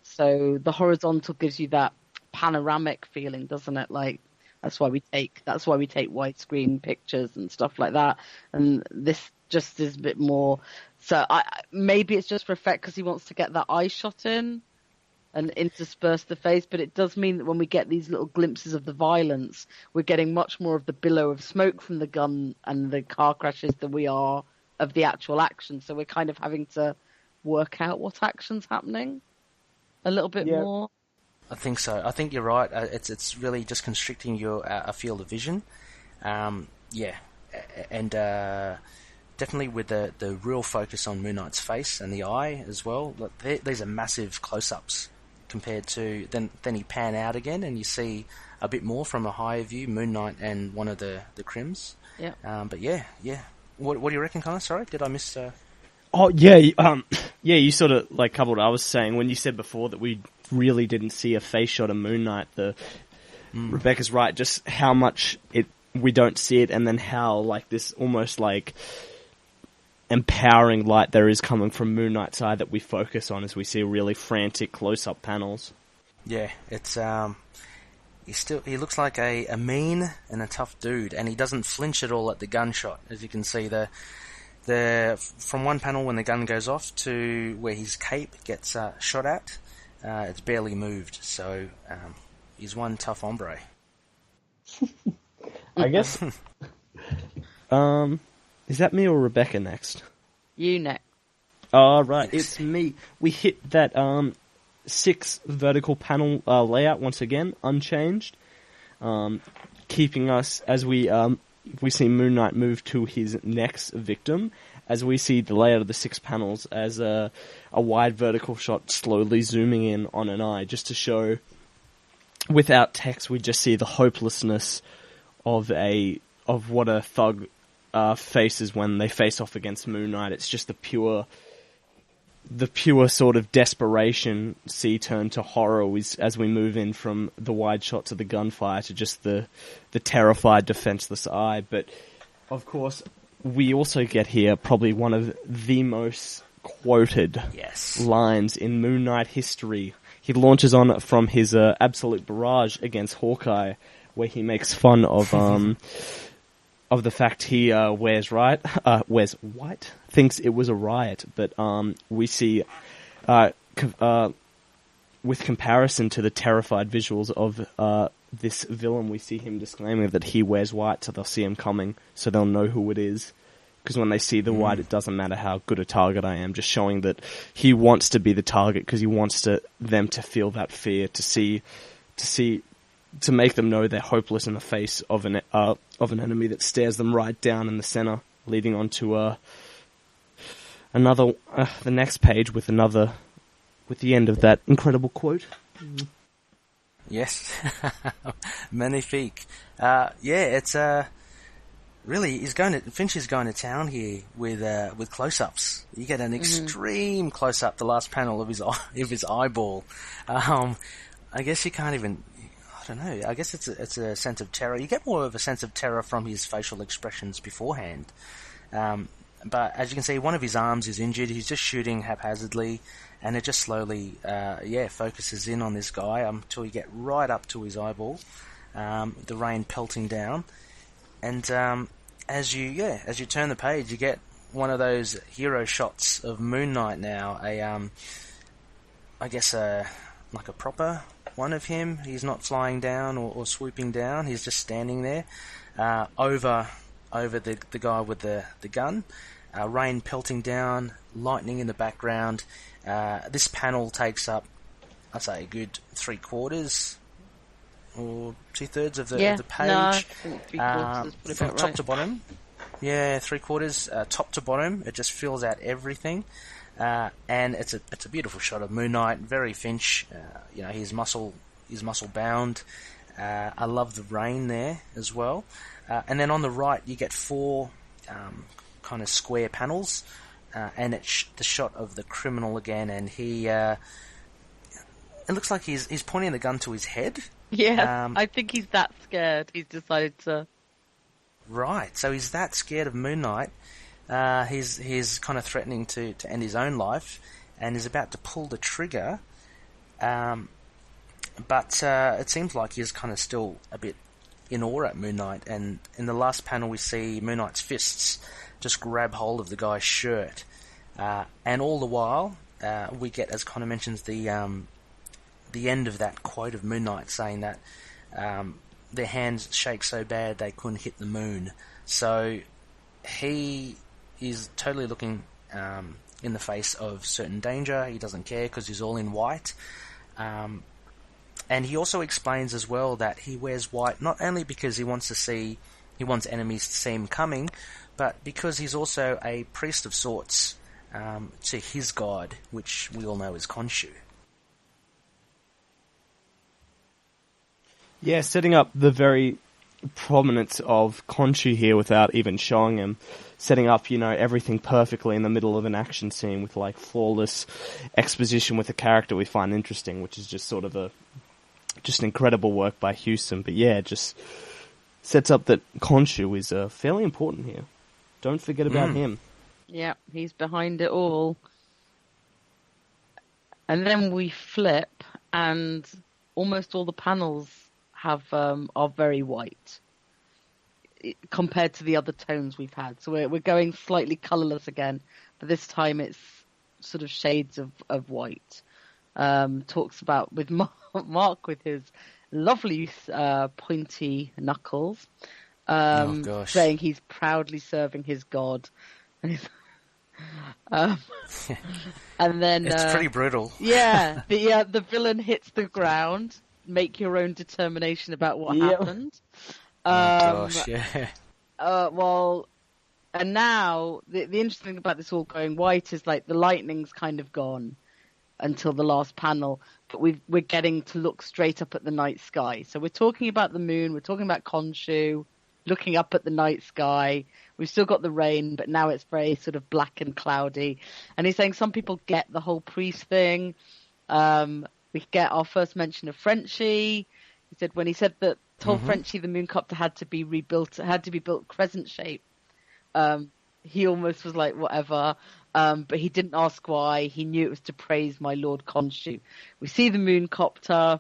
So the horizontal gives you that panoramic feeling, doesn't it? Like, that's why we take widescreen pictures and stuff like that. And this just is a bit more. So maybe it's just for effect because he wants to get that eye shot in and intersperse the face. But it does mean that when we get these little glimpses of the violence, we're getting much more of the billow of smoke from the gun and the car crashes than we are of the actual action. So we're kind of having to work out what action's happening a little bit more. I think so. I think you're right. It's really just constricting your field of vision. And definitely with the real focus on Moon Knight's face and the eye as well. These are massive close-ups compared to then he pan out again and you see a bit more from a higher view, Moon Knight and one of the crims. Yeah. But yeah. What do you reckon, Connor? Sorry, did I miss? Oh yeah, you sort of like covered what I was saying when you said before that we really didn't see a face shot of Moon Knight. Rebecca's right, just how much we don't see it, and then how like this almost like empowering light there is coming from Moon Knight's eye that we focus on as we see really frantic close-up panels. Yeah, it's he looks like a mean and a tough dude, and he doesn't flinch at all at the gunshot. As you can see, from one panel when the gun goes off to where his cape gets shot at, it's barely moved. So he's one tough hombre. I guess. Is that me or Rebecca next? You next. Oh, right, it's me. We hit that 6 vertical panel layout once again, unchanged, keeping us as we see Moon Knight move to his next victim, as we see the layout of the 6 panels as a wide vertical shot slowly zooming in on an eye, just to show, without text, we just see the hopelessness of what a thug faces when they face off against Moon Knight. It's just the pure sort of desperation turn to horror as we move in from the wide shots of the gunfire to just the terrified, defenseless eye. But, of course, we also get here probably one of the most quoted lines in Moon Knight history. He launches on from his absolute barrage against Hawkeye, where he makes fun of the fact he wears white, thinks it was a riot, but we see with comparison to the terrified visuals of this villain, we see him disclaiming that he wears white, so they'll see him coming, so they'll know who it is. Because when they see the white, it doesn't matter how good a target I am. Just showing that he wants to be the target because he wants them to feel that fear, to make them know they're hopeless in the face of an enemy that stares them right down in the center, leading on to the next page with the end of that incredible quote. Yes, magnifique. It's really Finch is going to town here with close-ups. You get an extreme close-up, the last panel of his eyeball. I guess you can't even. I don't know. I guess it's a sense of terror. You get more of a sense of terror from his facial expressions beforehand. But as you can see, one of his arms is injured. He's just shooting haphazardly, and it just slowly, focuses in on this guy until you get right up to his eyeball. The rain pelting down, and as you turn the page, you get one of those hero shots of Moon Knight. Now, like a proper one of him. He's not flying down or swooping down. He's just standing there over the guy with the gun. Rain pelting down, lightning in the background. This panel takes up, I'd say, a good 3/4 or 2/3 of the page. No, I think 3/4 is from about top right. to bottom. Yeah, 3/4, top to bottom. It just fills out everything. And it's a beautiful shot of Moon Knight, very Finch. He's muscle bound. I love the rain there as well. And then on the right, you get 4 kind of square panels, and it's the shot of the criminal again, and he. It looks like he's pointing the gun to his head. Yeah, I think he's that scared. He's decided to. Right, so he's that scared of Moon Knight. He's kind of threatening to end his own life, and is about to pull the trigger. But it seems like he's kind of still a bit in awe at Moon Knight. And in the last panel, we see Moon Knight's fists just grab hold of the guy's shirt, and all the while we get, as Connor mentions, the end of that quote of Moon Knight saying that their hands shake so bad they couldn't hit the moon. So he is totally looking in the face of certain danger. He doesn't care because he's all in white. And he also explains as well that he wears white not only because he wants enemies to see him coming, but because he's also a priest of sorts to his god, which we all know is Khonshu. Yeah, setting up the very prominence of Khonshu here without even showing him. Setting up, everything perfectly in the middle of an action scene with, flawless exposition with a character we find interesting, which is just sort of just incredible work by Huston. But yeah, just sets up that Khonshu is fairly important here. Don't forget about him. Yeah, he's behind it all. And then we flip, and almost all the panels are very white compared to the other tones we've had. So we're going slightly colourless again, but this time it's sort of shades of white. Talks about with Mark with his lovely pointy knuckles, saying he's proudly serving his god, and and then it's pretty brutal. Yeah, the villain hits the ground. Make your own determination about what happened. Gosh, yeah. And now the interesting thing about this all going white is the lightning's kind of gone until the last panel, but we're getting to look straight up at the night sky. So we're talking about the moon, we're talking about Khonshu, looking up at the night sky. We've still got the rain, but now it's very sort of black and cloudy. And he's saying some people get the whole priest thing. We get our first mention of Frenchie. He said when he said that told Frenchie the mooncopter had to be rebuilt, had to be built crescent shape. He almost was like whatever, but he didn't ask why. He knew it was to praise my Lord Khonshu. We see the mooncopter.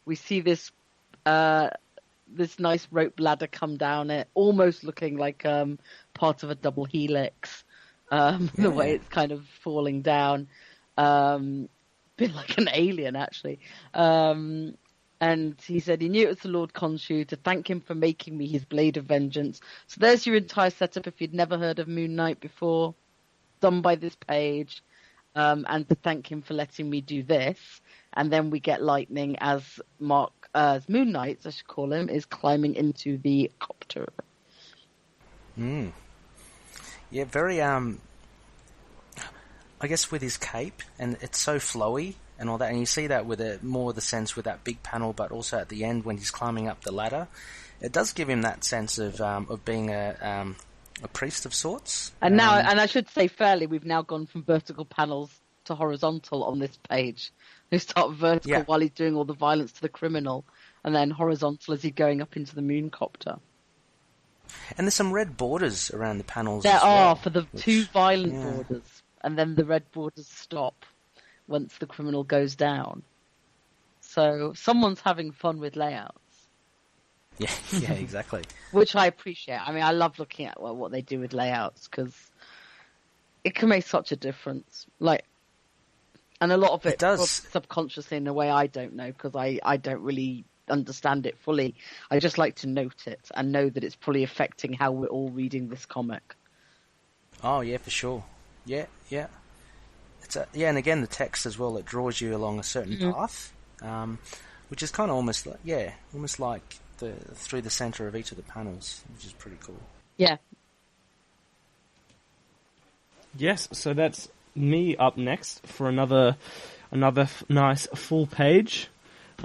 We see this nice rope ladder come down it, almost looking like part of a double helix. The way it's kind of falling down. bit like an alien, actually. And he said he knew it was the Lord Khonshu, to thank him for making me his blade of vengeance. So there's your entire setup if you'd never heard of Moon Knight before, done by this page, and to thank him for letting me do this. And then we get Lightning as Moon Knight, I should call him, is climbing into the copter. Yeah, very, I guess with his cape, and it's so flowy and all that, and you see that with more of the sense with that big panel, but also at the end when he's climbing up the ladder, it does give him that sense of being a priest of sorts. And now, and I should say fairly, we've now gone from vertical panels to horizontal on this page. We start vertical while he's doing all the violence to the criminal, and then horizontal as he's going up into the moon copter. And there's some red borders around the panels. There as are, well, for the two violent borders, and then the red borders stop once the criminal goes down. So someone's having fun with layouts. Yeah, exactly. Which I appreciate. I mean, I love looking at what they do with layouts, because it can make such a difference. And a lot of it does subconsciously in a way I don't know, because I don't really understand it fully. I just like to note it and know that it's probably affecting how we're all reading this comic. Oh yeah, for sure. Yeah. It's and again the text as well. It draws you along a certain path, which is kind of almost like through the center of each of the panels, which is pretty cool. Yeah. Yes, so that's me up next for another nice full page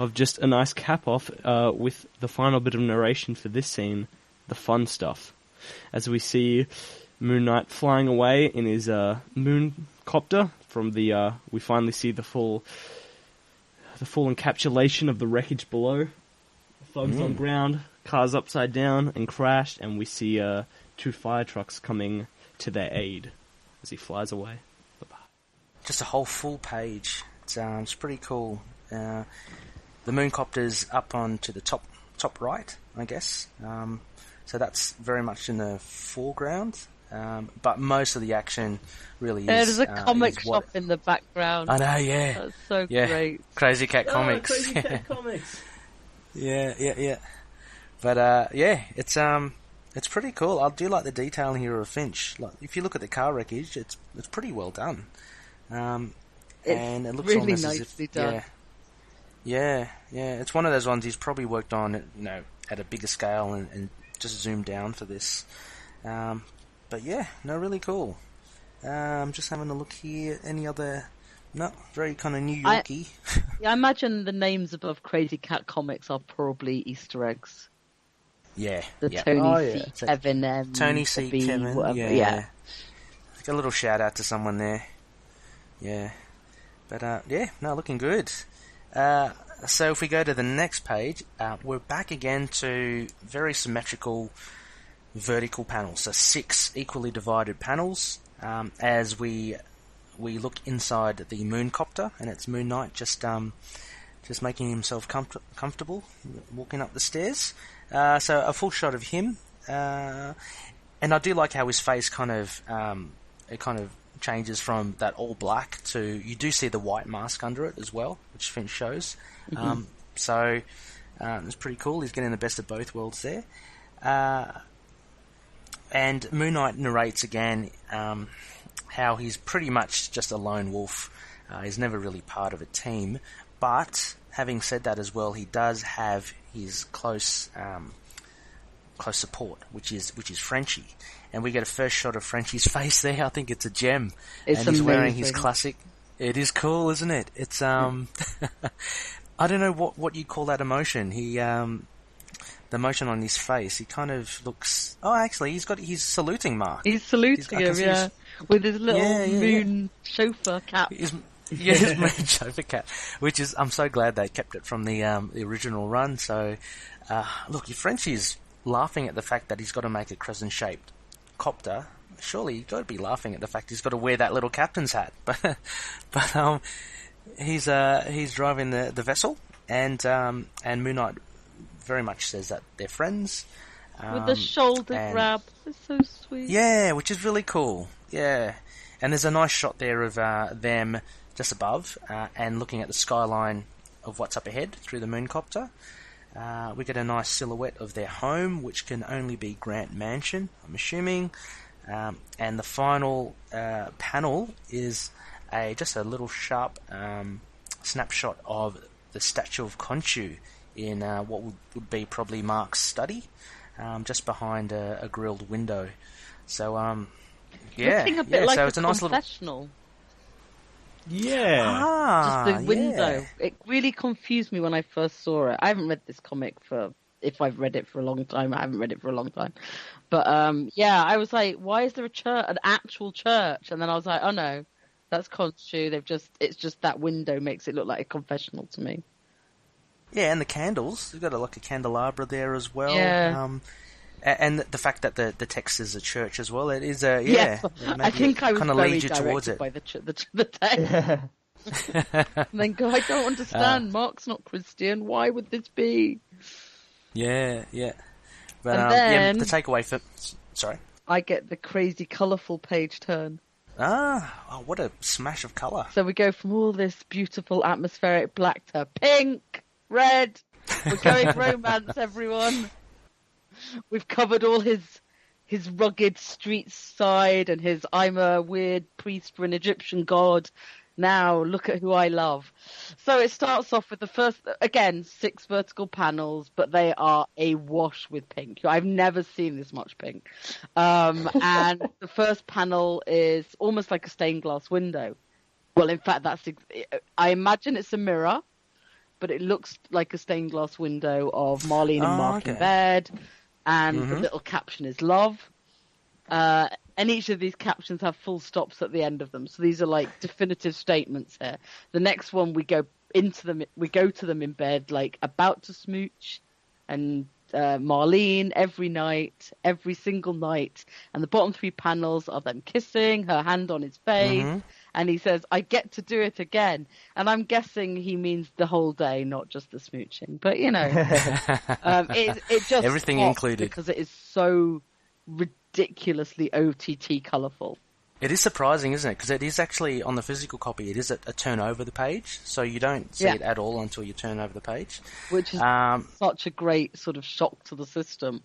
of just a nice cap off with the final bit of narration for this scene, the fun stuff, as we see Moon Knight flying away in his moon copter from the. We finally see the full encapsulation of the wreckage below. Thugs on ground, cars upside down and crashed, and we see two fire trucks coming to their aid as he flies away. Just a whole full page. It's pretty cool. The mooncopter's up onto the top right, I guess. So that's very much in the foreground. But most of the action really is... There's a comic shop in the background. I know, yeah. That's so great. Crazy Cat Comics. Crazy Cat Comics. Yeah. But it's pretty cool. I do like the detailing here of Finch. Like, if you look at the car wreckage, it's pretty well done. And it looks really almost nicely done. Yeah. It's one of those ones he's probably worked on, at a bigger scale and just zoomed down for this. But yeah, really cool. I'm just having a look here. Any other? No, very kind of New Yorky. I imagine the names above Crazy Cat Comics are probably Easter eggs. Yeah. Tony C. Kevin M. Tony C. B, Kevin. whatever. Yeah. A little shout out to someone there. Yeah. But looking good. So if we go to the next page, we're back again to very symmetrical vertical panels. So 6 equally divided panels as we look inside the mooncopter, and it's Moon Knight just making himself comfortable walking up the stairs. So a full shot of him, and I do like how his face kind of changes from that all black to, you do see the white mask under it as well, which Finch shows. So it's pretty cool. He's getting the best of both worlds there. And Moon Knight narrates again how he's pretty much just a lone wolf. He's never really part of a team. But having said that as well, he does have his close support, which is Frenchie. And we get a first shot of Frenchie's face there. I think it's a gem. It's and he's amazing. wearing his classic. It is cool, isn't it? It's I don't know what you call that emotion. He the emotion on his face. He kind of looks. Oh, actually, he's got his saluting mark. He's saluting him, with his little moon chauffeur cap. His moon chauffeur cap, which is, I'm so glad they kept it from the original run. So, look, if Frenchie's laughing at the fact that he's got to make a crescent-shaped copter, surely he's got to be laughing at the fact he's got to wear that little captain's hat. But he's driving the vessel, and Moon Knight very much says that they're friends. With the shoulder grab. It's so sweet. Yeah, which is really cool. Yeah. And there's a nice shot there of them just above, and looking at the skyline of what's up ahead through the mooncopter. We get a nice silhouette of their home, which can only be Grant Mansion, I'm assuming. And the final panel is just a little sharp snapshot of the statue of Khonshu in what would be probably Mark's study, just behind a grilled window. So, Looking a bit like so a it's a nice confessional. Yeah. Just the window. Yeah. It really confused me when I first saw it. I haven't read this comic if I've read it for a long time. I haven't read it for a long time. But, I was like, why is there a church, an actual church? And then I was like, oh no, that's Khonshu. It's just that window makes it look like a confessional to me. Yeah, and the candles. You've got a candelabra there as well. Yeah. And the fact that the text is a church as well. It is a, Yes, I think I was kind of very leads you towards directed it. by the text. And then go, I don't understand. Mark's not Christian. Why would this be? Yeah. But, And then the takeaway for... Sorry? I get the crazy colourful page turn. What a smash of colour. So we go from all this beautiful atmospheric black to pink, red. We're going romance, everyone. We've covered all his rugged street side and his I'm a weird priest for an Egyptian god. Now look at who I love. So it starts off with the first, again, 6 vertical panels, but they are awash with pink. I've never seen this much pink. And the first panel is almost like a stained glass window. Well, in fact, I imagine it's a mirror, but it looks like a stained glass window of Marlene and Mark in bed. And the little caption is love. And each of these captions have full stops at the end of them. So these are like definitive statements here. The next one, we go to them in bed, like about to smooch, and Marlene every night, every single night. And the bottom 3 panels are them kissing, her hand on his face. And he says, I get to do it again. And I'm guessing he means the whole day, not just the smooching. But, it just everything included. Because it is so ridiculously OTT colourful. It is surprising, isn't it? Because it is actually, on the physical copy, it is a turn over the page. So you don't see it at all until you turn over the page. Which is such a great sort of shock to the system.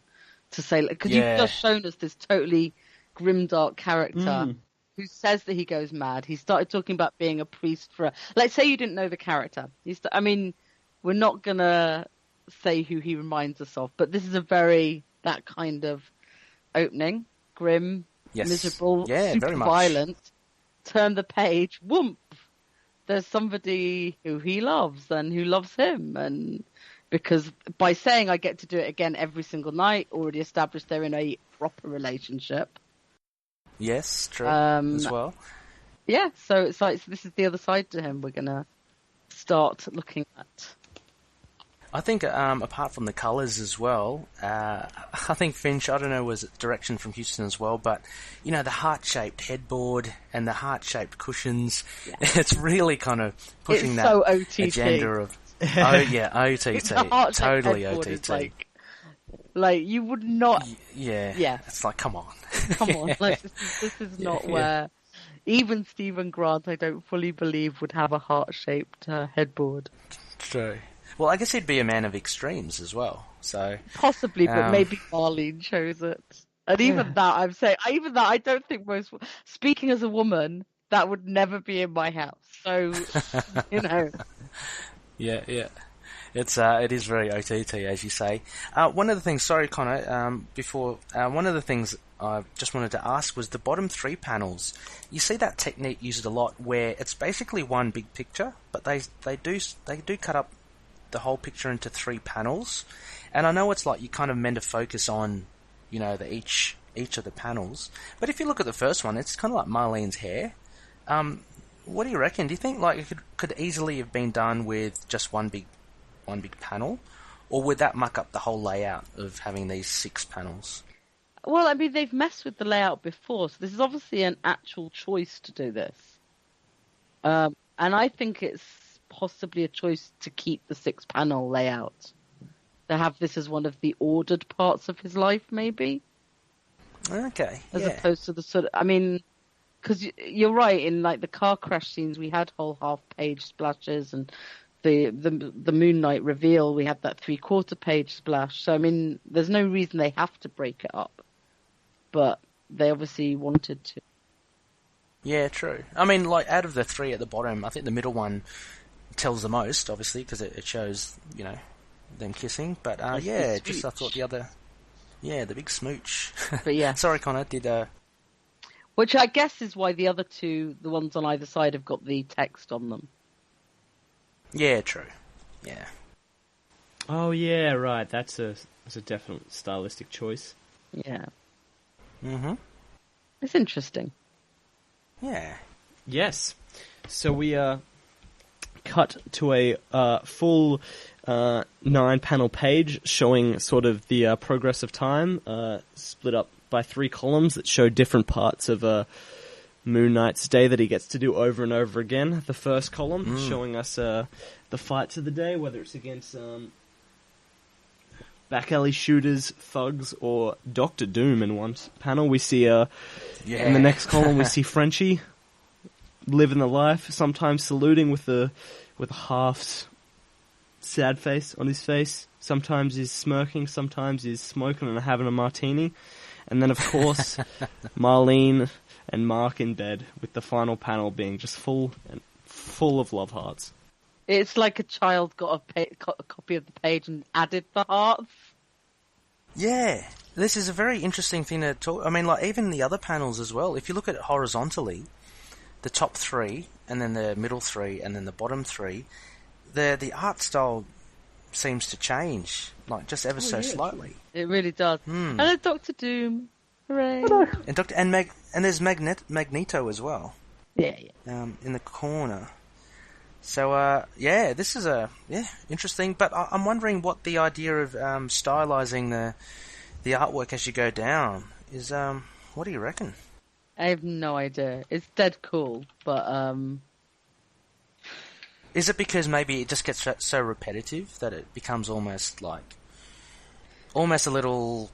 To say, because you've just shown us this totally grimdark character who says that he goes mad. He started talking about being a priest for let's say you didn't know the character. We're not going to say who he reminds us of, but this is that kind of opening. Grim, miserable, super very much. violent. Turn the page, whoomp! There's somebody who he loves and who loves him. And because by saying I get to do it again every single night, already established they're in a proper relationship. Yes, true, as well. Yeah, so it's like this is the other side to him we're going to start looking at. I think apart from the colours as well, I think Finch, I don't know, was direction from Huston as well, but, the heart-shaped headboard and the heart-shaped cushions, it's really kind of pushing that so OTT. Agenda of... Oh, yeah, OTT. Totally OTT. Like, you would not... Yeah. It's like, come on. Come on. Like, this is not where... Even Stephen Grant, I don't fully believe, would have a heart-shaped headboard. True. Well, I guess he'd be a man of extremes as well, so... Possibly, but maybe Marlene chose it. And even that, I don't think most... Speaking as a woman, that would never be in my house. So, Yeah. It is very OTT, as you say. One of the things, sorry, Connor, one of the things I just wanted to ask was the bottom 3 panels. You see that technique used a lot where it's basically one big picture, but they do cut up the whole picture into 3 panels. And I know it's like you kind of meant to focus on, each of the panels. But if you look at the first one, it's kind of like Marlene's hair. What do you reckon? Do you think like it could easily have been done with just one big panel, or would that muck up the whole layout of having these 6 panels? Well, I mean, they've messed with the layout before, so this is obviously an actual choice to do this. And I think it's possibly a choice to keep the 6-panel layout. To have this as one of the ordered parts of his life, maybe? Okay, As opposed to the sort of... I mean, because you're right, in like the car crash scenes, we had whole half-page splashes, and the Moon Knight reveal, we had that 3/4 page splash. So I mean, there's no reason they have to break it up, but they obviously wanted to. Yeah, true. I mean, like, out of the three at the bottom, I think the middle one tells the most, obviously, because it shows, you know, them kissing. But yeah, just I thought the other, yeah, the big smooch. But yeah, sorry, Connor, which I guess is why the other two, the ones on either side, have got the text on them. Yeah, true. Yeah. Oh yeah, right. That's a definite stylistic choice. Yeah. Mhm. It's interesting. Yeah. Yes. So we cut to a full 9-panel page showing sort of the progress of time, split up by 3 columns that show different parts of Moon Knight's day that he gets to do over and over again. The first column showing us the fights of the day, whether it's against back alley shooters, thugs, or Doctor Doom. In one panel, we see in the next column we see Frenchie living the life, sometimes saluting with a half sad face on his face. Sometimes he's smirking, sometimes he's smoking and having a martini. And then, of course, Marlene and Mark in bed, with the final panel being just full of love hearts. It's like a child got a copy of the page and added the hearts. Yeah, this is a very interesting thing to talk. I mean, like, even the other panels as well. If you look at it horizontally, the top 3, and then the middle 3, and then the bottom 3, the art style seems to change, like, just ever so slightly. It really does. Hello, Doctor Doom. Hooray. And there's Magneto as well. Yeah. In the corner. So, yeah, this is interesting. But I'm wondering what the idea of stylizing the artwork as you go down is. What do you reckon? I have no idea. It's dead cool, but is it because maybe it just gets so repetitive that it becomes almost a little?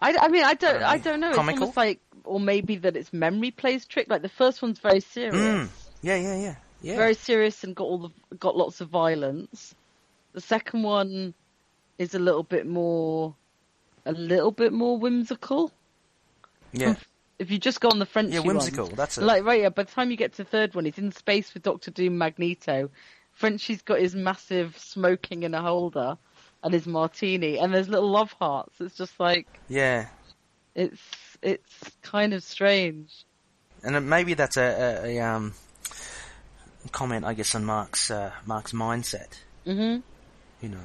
I mean, I don't know. Comical? It's almost like, or maybe that it's memory plays trick. Like the first one's very serious. Yeah. Very serious and got lots of violence. The second one is a little bit more whimsical. Yeah. If you just go on the French whimsical. Ones, that's it. like right. Yeah, by the time you get to the third one, he's in space with Doctor Doom, Magneto. Frenchie's got his massive smoking in a holder and his martini, and there's little love hearts. It's just like it's kind of strange. And maybe that's a comment, I guess, on Mark's mindset. Mm-hmm. You know.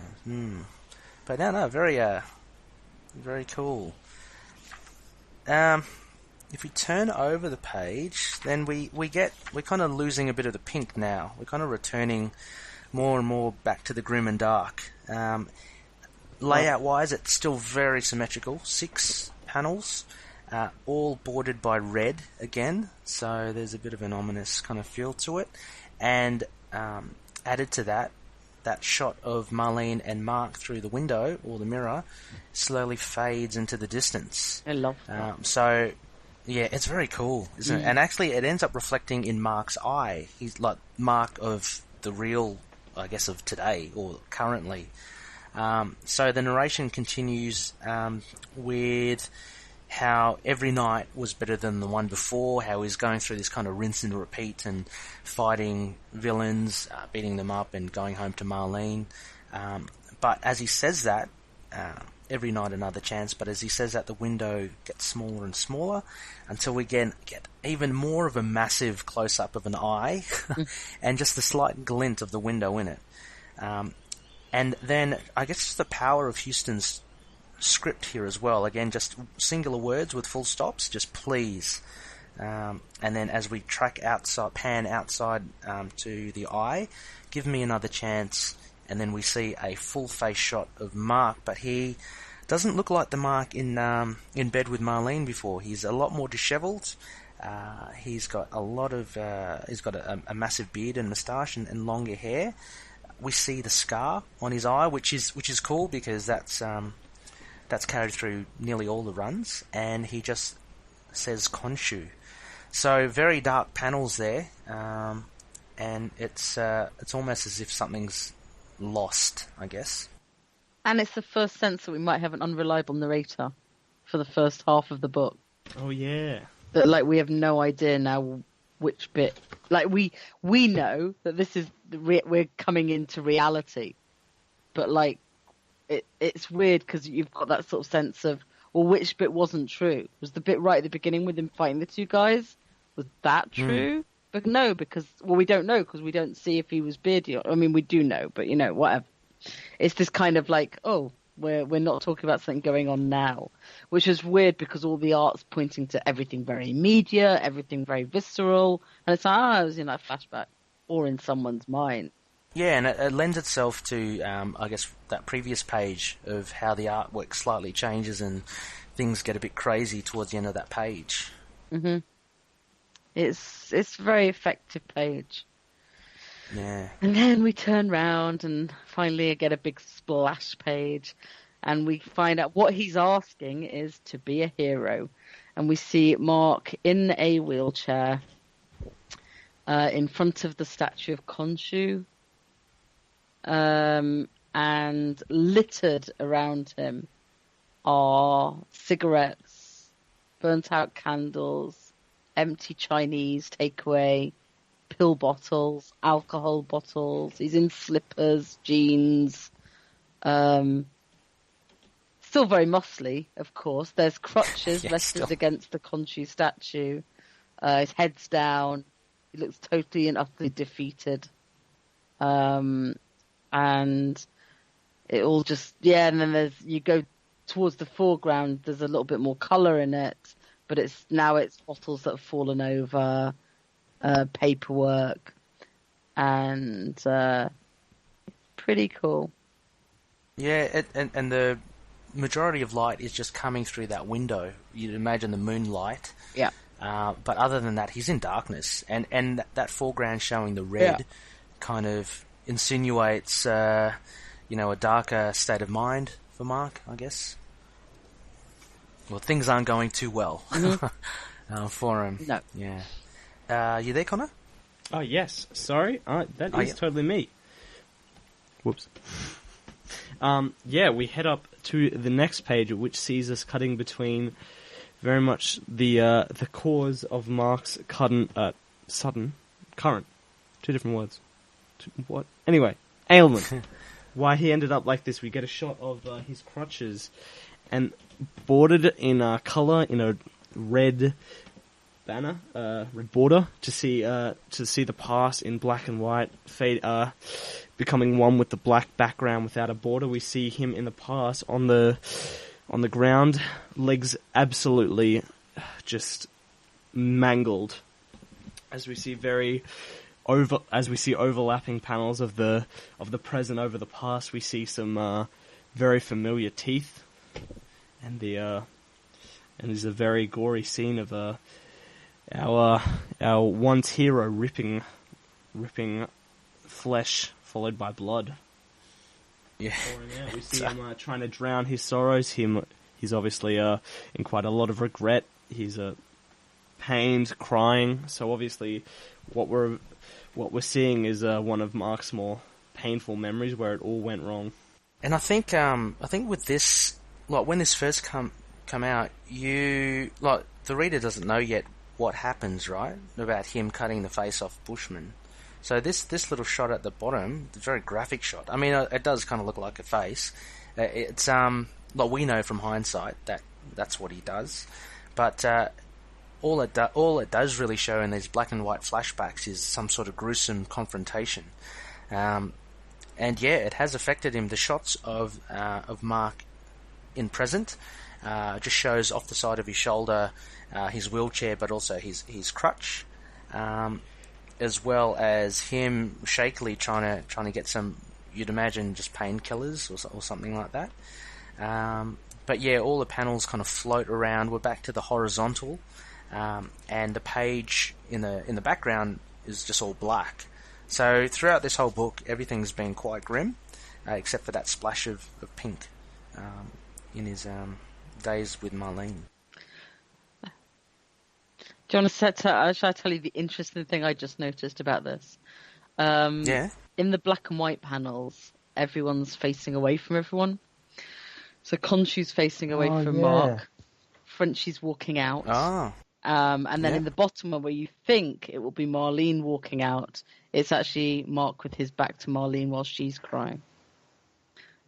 But no, very cool. If we turn over the page, then we're kind of losing a bit of the pink now. We're kind of returning more and more back to the grim and dark. Layout-wise, it's still very symmetrical. 6 panels, all bordered by red again. So there's a bit of an ominous kind of feel to it. And added to that shot of Marlene and Mark through the window or the mirror slowly fades into the distance. I love that. So, yeah, it's very cool, isn't it? And actually, it ends up reflecting in Mark's eye. He's like Mark of the real, I guess, of today or currently. So the narration continues with how every night was better than the one before, how he's going through this kind of rinse and repeat and fighting villains, beating them up and going home to Marlene. But as he says that, every night another chance, but as he says that, the window gets smaller and smaller until we get even more of a massive close-up of an eye and just the slight glint of the window in it. And then, I guess, just the power of Huston's script here as well. Again, just singular words with full stops, just please. And then as we pan outside to the eye, give me another chance. And then we see a full face shot of Mark, but he doesn't look like the Mark in bed with Marlene before. He's a lot more dishevelled. He's got a massive beard and moustache and longer hair. We see the scar on his eye, which is cool because that's carried through nearly all the runs, and he just says Khonshu. So very dark panels there, and it's almost as if something's lost, I guess. And it's the first sense that we might have an unreliable narrator for the first half of the book. Oh yeah. That like we have no idea now which bit. Like we know that this is we're coming into reality, but like it's weird because you've got that sort of sense of, well, which bit wasn't true? Was the bit right at the beginning with him fighting the two guys? Was that true? But no, because we don't know because we don't see if he was beardy. I mean, we do know, but whatever. It's this kind of like, oh, we're not talking about something going on now, which is weird because all the art's pointing to everything very media, everything very visceral, and it's like, it was in that flashback or in someone's mind. Yeah, and it lends itself to, I guess, that previous page of how the artwork slightly changes and things get a bit crazy towards the end of that page. Mm-hmm. It's a very effective page. Yeah. And then we turn round and finally get a big splash page, and we find out what he's asking is to be a hero. And we see Mark in a wheelchair in front of the statue of Khonshu. And littered around him are cigarettes, burnt out candles, empty Chinese takeaway, pill bottles, alcohol bottles. He's in slippers, jeans, still very muscly, of course. There's crutches rested against the Khonshu statue. His head's down. He looks totally and utterly defeated. And it all just, and then you go towards the foreground, there's a little bit more colour in it, but it's bottles that have fallen over, paperwork, and pretty cool. Yeah, and the majority of light is just coming through that window. You'd imagine the moonlight. Yeah. But other than that, he's in darkness, and that foreground showing the red kind of insinuates, a darker state of mind for Mark, I guess. Well, things aren't going too well for him. No. Yeah. You there, Connor? Oh, yes. Sorry. That is totally me. Whoops. We head up to the next page, which sees us cutting between very much the cause of Mark's current. Two different words. What? Anyway, ailment. Why he ended up like this. We get a shot of his crutches, and bordered in colour in a red banner, red border, to see the past in black and white, becoming one with the black background without a border. We see him in the past on the ground, legs absolutely just mangled, as we see overlapping panels of the present over the past. We see some very familiar teeth, and there's a very gory scene of our once hero ripping flesh followed by blood. Yeah. We see him trying to drown his sorrows. He's obviously in quite a lot of regret. He's pained, crying. So obviously, what we're seeing is one of Mark's more painful memories where it all went wrong. And I think with this, like when this first come out, the reader doesn't know yet what happens, right? About him cutting the face off Bushman. So this little shot at the bottom, the very graphic shot. I mean, it does kind of look like a face. It's like we know from hindsight that's what he does, but all it does really show in these black and white flashbacks is some sort of gruesome confrontation. And it has affected him. The shots of Mark in present just shows off the side of his shoulder his wheelchair, but also his crutch, as well as him shakily trying to get some, you'd imagine, just painkillers or something like that. But yeah, all the panels kind of float around. We're back to the horizontal, and the page in the background is just all black. So throughout this whole book, everything's been quite grim, except for that splash of pink in his days with Marlene. Do you want to shall I tell you the interesting thing I just noticed about this? Yeah. In the black and white panels, everyone's facing away from everyone. So Khonshu's facing away from Mark. Frenchie's walking out. Oh. And then in the bottom one where you think it will be Marlene walking out, it's actually Mark with his back to Marlene while she's crying.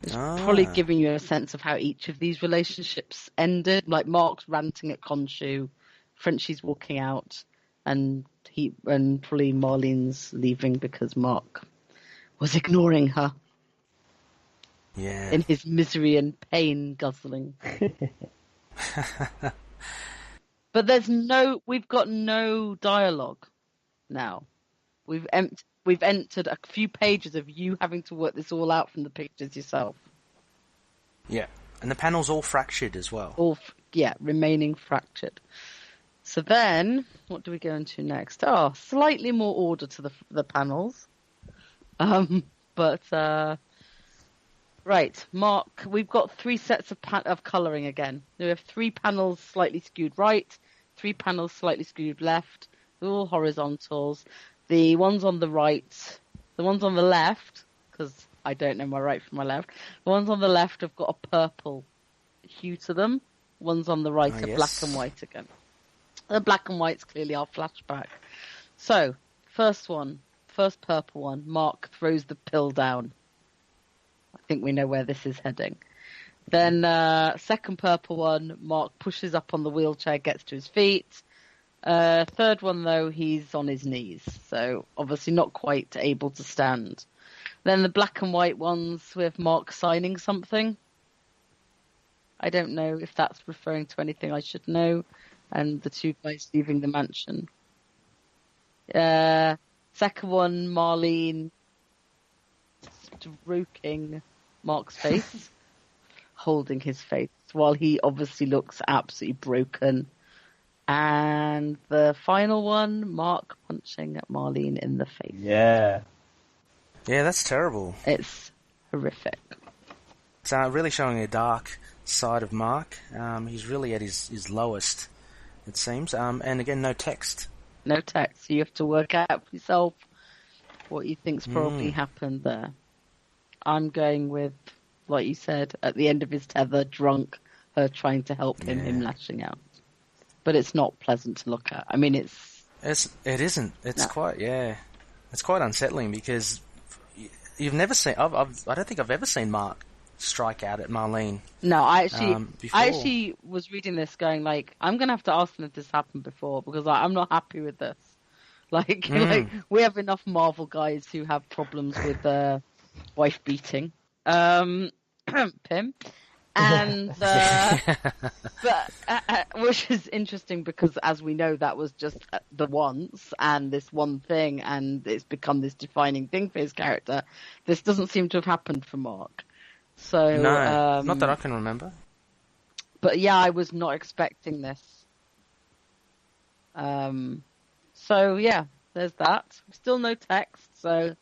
It's probably giving you a sense of how each of these relationships ended. Like Mark's ranting at Khonshu, Frenchie's walking out, and probably Marlene's leaving because Mark was ignoring her. Yeah. In his misery and pain guzzling. But we've got no dialogue now. We've entered a few pages of you having to work this all out from the pictures yourself. Yeah, and the panel's all fractured as well. Remaining fractured. So then, what do we go into next? Slightly more order to the panels. Right, Mark, we've got 3 sets of colouring again. We have 3 panels slightly skewed right, 3 panels slightly skewed left. They're all horizontals. The ones on the right, the ones on the left, because I don't know my right from my left, the ones on the left have got a purple hue to them. Ones on the right are black and white again. The black and white's clearly our flashback. So, first purple one, Mark throws the pill down. I think we know where this is heading. Then second purple one, Mark pushes up on the wheelchair, gets to his feet. Third one, though, he's on his knees, so obviously not quite able to stand. Then the black and white ones with Mark signing something. I don't know if that's referring to anything I should know. And the 2 guys leaving the mansion. Second one, Marlene stroking Mark's face, holding his face, while he obviously looks absolutely broken. And the final one, Mark punching at Marlene in the face. Yeah. Yeah, that's terrible. It's horrific. It's really showing a dark side of Mark. He's really at his lowest, it seems. And again, no text. No text. So you have to work out for yourself what you think's probably happened there. I'm going with, like you said, at the end of his tether, drunk, her trying to help him lashing out. But it's not pleasant to look at. I mean, it isn't. It's quite it's quite unsettling because you've never seen. I don't think I've ever seen Mark strike out at Marlene. No, I before. actually was reading this, going like, I'm gonna have to ask them if this happened before because I'm not happy with this. Like we have enough Marvel guys who have problems with wife beating. Pim. And but which is interesting because, as we know, that was just the once and this one thing, and it's become this defining thing for his character. This doesn't seem to have happened for Mark. So no, not that I can remember. But yeah, I was not expecting this. So yeah, there's that. Still no text. So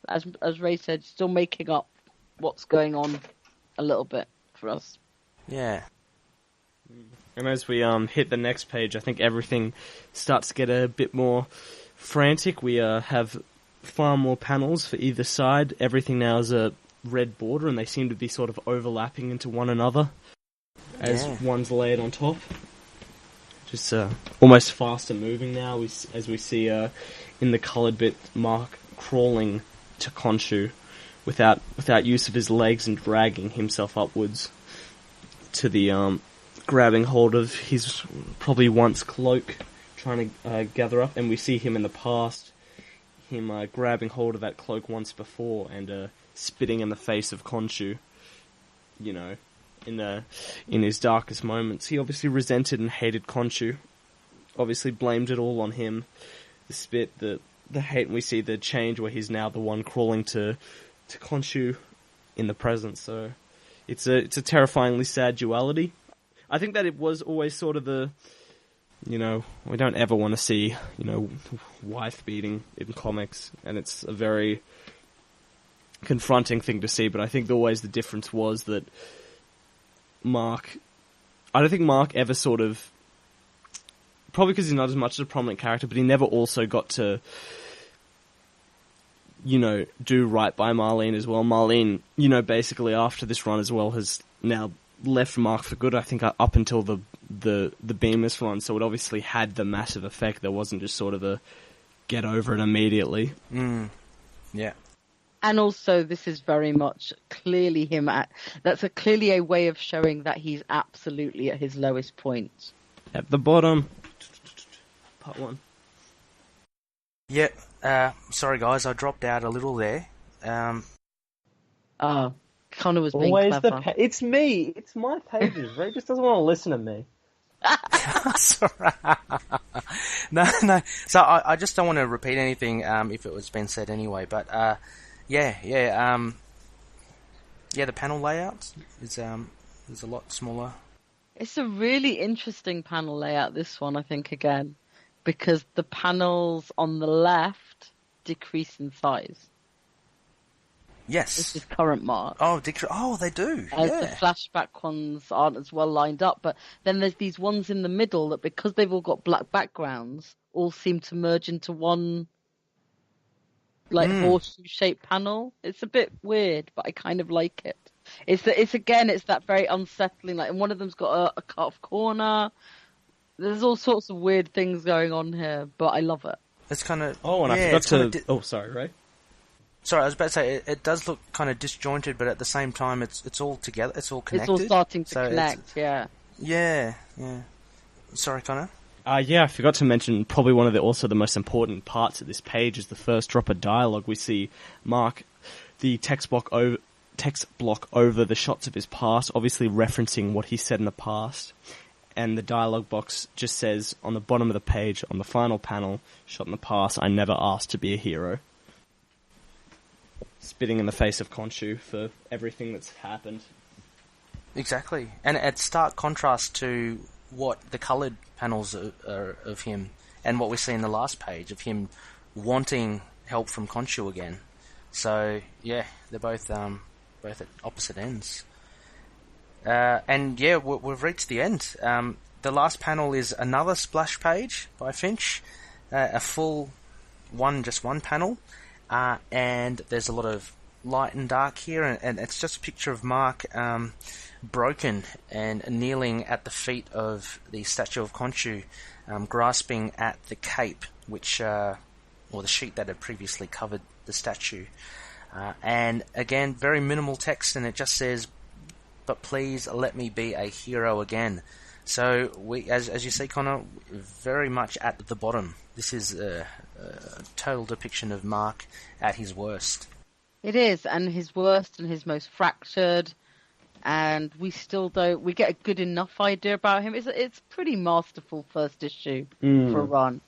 as Ray said, still making up what's going on a little bit for us. Yeah. And as we hit the next page, I think everything starts to get a bit more frantic. We have far more panels for either side. Everything now is a red border, and they seem to be sort of overlapping into one another as one's layered on top. Just almost faster moving now, as we see in the coloured bit, Mark crawling to Khonshu without use of his legs and dragging himself upwards to the grabbing hold of his probably once cloak, trying to gather up. And we see him in the past, him grabbing hold of that cloak once before and spitting in the face of Khonshu. You know, in his darkest moments, he obviously resented and hated Khonshu. Obviously blamed it all on him. The spit, the hate, and we see the change where he's now the one crawling to Khonshu in the present. So it's a terrifyingly sad duality. I think that it was always sort of the, we don't ever want to see, wife beating in comics, and it's a very confronting thing to see, but I think always the difference was that I don't think Mark ever sort of probably because he's not as much of a prominent character, but he never also got to, do right by Marlene as well. Marlene, basically after this run as well, has now left Mark for good, I think, up until the Bemis run, so it obviously had the massive effect. There wasn't just sort of a get over it immediately. Yeah. And also, this is very much clearly that's clearly a way of showing that he's absolutely at his lowest point. At the bottom. Part 1. Yeah, sorry guys, I dropped out a little there. Connor was being Always clever. it's me. It's my pages. Ray just doesn't want to listen to me. Sorry. No. So I just don't want to repeat anything if it was been said anyway. But the panel layout is a lot smaller. It's a really interesting panel layout, this one, I think, again, because the panels on the left decrease in size. Yes. This is current Mark. Oh, they do. As the flashback ones aren't as well lined up, but then there's these ones in the middle that, because they've all got black backgrounds, all seem to merge into one, horseshoe-shaped panel. It's a bit weird, but I kind of like it. It's that very unsettling, and one of them's got a cut-off corner. There's all sorts of weird things going on here, but I love it. It's kind of... Oh, and I forgot to... sorry, Ray? Sorry, I was about to say, it does look kind of disjointed, but at the same time, it's all together, it's all connected. It's all starting to connect, yeah. Yeah. Sorry, Connor? I forgot to mention probably one of the most important parts of this page is the first drop of dialogue. We see Mark, the text block over the shots of his past, obviously referencing what he said in the past. And the dialogue box just says on the bottom of the page, on the final panel, shot in the past, I never asked to be a hero. Spitting in the face of Khonshu for everything that's happened. Exactly. And it's stark contrast to what the coloured panels are of him, and what we see in the last page of him wanting help from Khonshu again. So, yeah, they're both at opposite ends. We've reached the end. The last panel is another splash page by Finch, a full just one panel. And there's a lot of light and dark here, and it's just a picture of Mark broken and kneeling at the feet of the statue of Khonshu, grasping at the cape, or the sheet that had previously covered the statue. And again, very minimal text, and it just says, "But please let me be a hero again." So we, as you see, Connor, very much at the bottom. This is a total depiction of Mark at his worst. It is, and his worst and his most fractured, and we get a good enough idea about him. It's pretty masterful first issue for a run.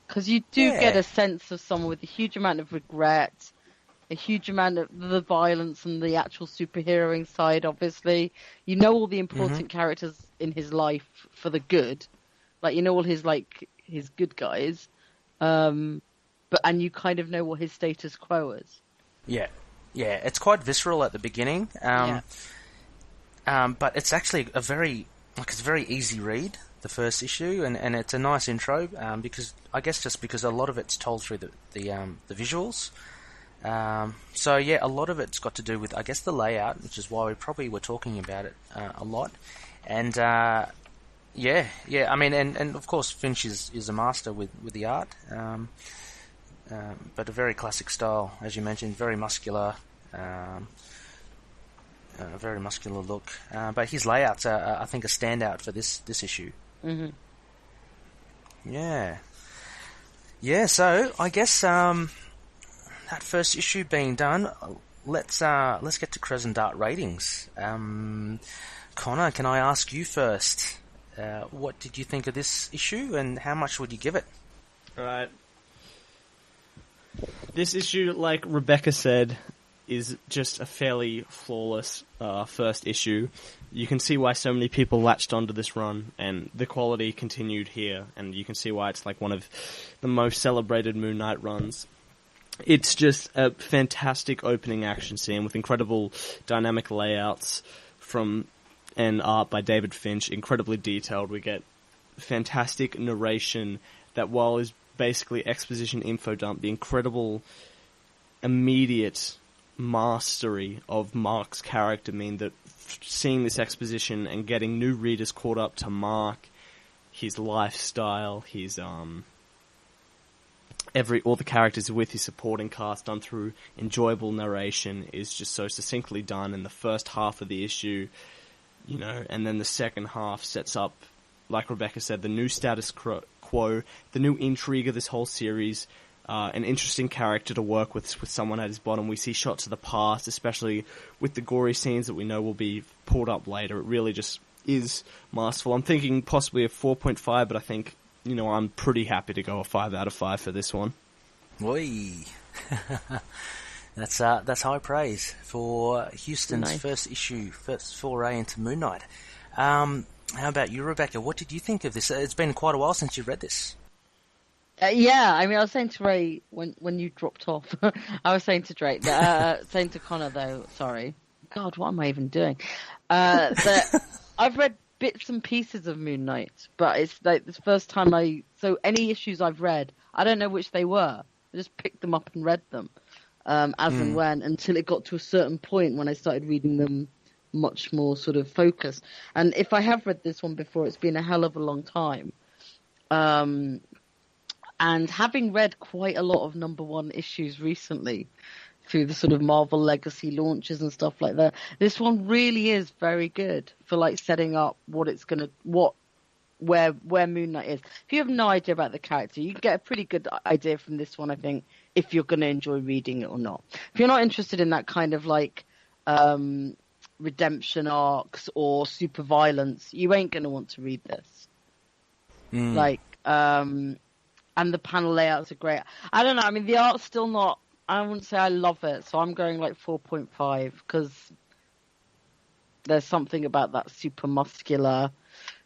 Because you do get a sense of someone with a huge amount of regret, a huge amount of the violence and the actual superheroing side, obviously. You know all the important characters in his life for the good. All his good guys. And you kind of know what his status quo is. Yeah, it's quite visceral at the beginning. But it's actually it's a very easy read, the first issue, and it's a nice intro, because a lot of it's told through the visuals. A lot of it's got to do with, I guess, the layout, which is why we probably were talking about it a lot. And I mean, and of course Finch is a master with the art, but a very classic style, as you mentioned, very muscular, very muscular look. But his layouts are, I think, a standout for this issue. Mm-hmm. Yeah. So I guess that first issue being done, let's get to Crescent Dart ratings. Connor, can I ask you first? What did you think of this issue, and how much would you give it? Alright. This issue, like Rebecca said, is just a fairly flawless first issue. You can see why so many people latched onto this run, and the quality continued here, and you can see why it's like one of the most celebrated Moon Knight runs. It's just a fantastic opening action scene with incredible dynamic layouts and art by David Finch, incredibly detailed. We get fantastic narration that, while is basically exposition info dump, the incredible immediate mastery of Mark's character mean that seeing this exposition and getting new readers caught up to Mark, his lifestyle, his all the characters with his supporting cast done through enjoyable narration is just so succinctly done in the first half of the issue, you know, and then the second half sets up, like Rebecca said, the new status quo, the new intrigue of this whole series, an interesting character to work with someone at his bottom. We see shots of the past, especially with the gory scenes that we know will be pulled up later. It really just is masterful. I'm thinking possibly a 4.5, but I think, you know, I'm pretty happy to go a 5 out of 5 for this one. Oi. That's high praise for Huston's first foray into Moon Knight. How about you, Rebecca? What did you think of this? It's been quite a while since you read this. Yeah, I mean, I was saying to Ray when you dropped off, I was saying to Drake, saying to Connor though, sorry. God, what am I even doing? That I've read bits and pieces of Moon Knight, but it's like the first time so any issues I've read, I don't know which they were. I just picked them up and read them as and when, until it got to a certain point when I started reading them much more sort of focused. And if I have read this one before, it's been a hell of a long time. And having read quite a lot of number one issues recently through the sort of Marvel Legacy launches and stuff like that, this one really is very good for like setting up where Moon Knight is. If you have no idea about the character, you can get a pretty good idea from this one, I think, if you're going to enjoy reading it or not. If you're not interested in that kind of like redemption arcs or super violence, you ain't going to want to read this. And the panel layouts are great. I don't know. I mean, the art's still not. I wouldn't say I love it, so I'm going like 4.5 because there's something about that super muscular,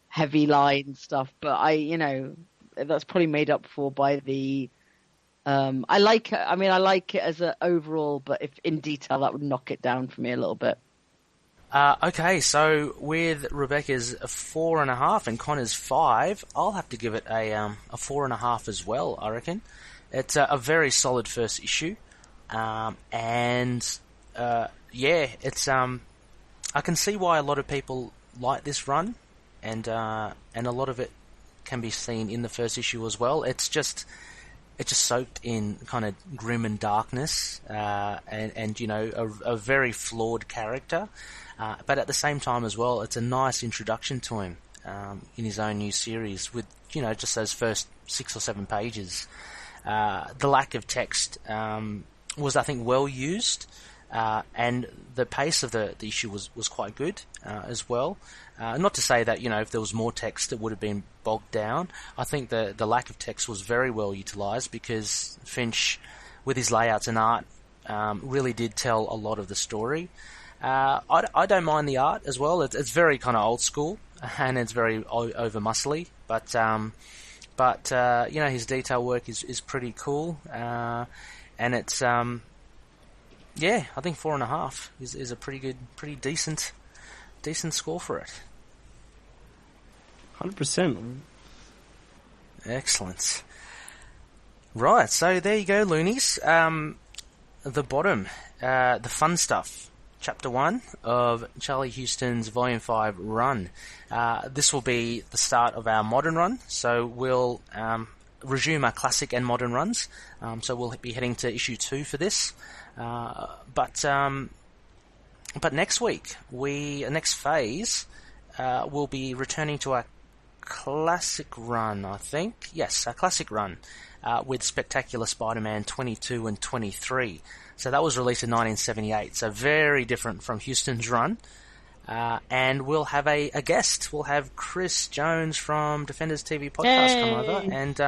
heavy line stuff. But that's probably made up for by the. I like it. I mean, I like it as an overall, but if in detail, that would knock it down for me a little bit. Okay, so with Rebecca's 4.5 and Connor's 5, I'll have to give it a 4.5 as well, I reckon. It's a very solid first issue. It's I can see why a lot of people like this run, and a lot of it can be seen in the first issue as well. It's just soaked in kind of grim and darkness, and you know, a very flawed character. But at the same time as well, it's a nice introduction to him in his own new series with, you know, just those first 6 or 7 pages. The lack of text was, I think, well used, and the pace of the issue was quite good as well. Not to say that, you know, if there was more text it would have been bogged down. I think the lack of text was very well utilised because Finch, with his layouts and art, really did tell a lot of the story. I don't mind the art as well. It's very kind of old school and it's very over muscly, but you know, his detail work is pretty cool, and it's I think 4.5 is a pretty decent score for it. 100%. Excellent. Right, so there you go, loonies. The bottom, the fun stuff. Chapter 1 of Charlie Huston's Volume 5 run. This will be the start of our modern run, so we'll resume our classic and modern runs. So we'll be heading to issue 2 for this. But next week, next phase, we'll be returning to our classic run, I think. Yes, our classic run with Spectacular Spider-Man 22 and 23. So that was released in 1978, so very different from Huston's run. And we'll have a guest. We'll have Chris Jones from Defenders TV Podcast come over. And,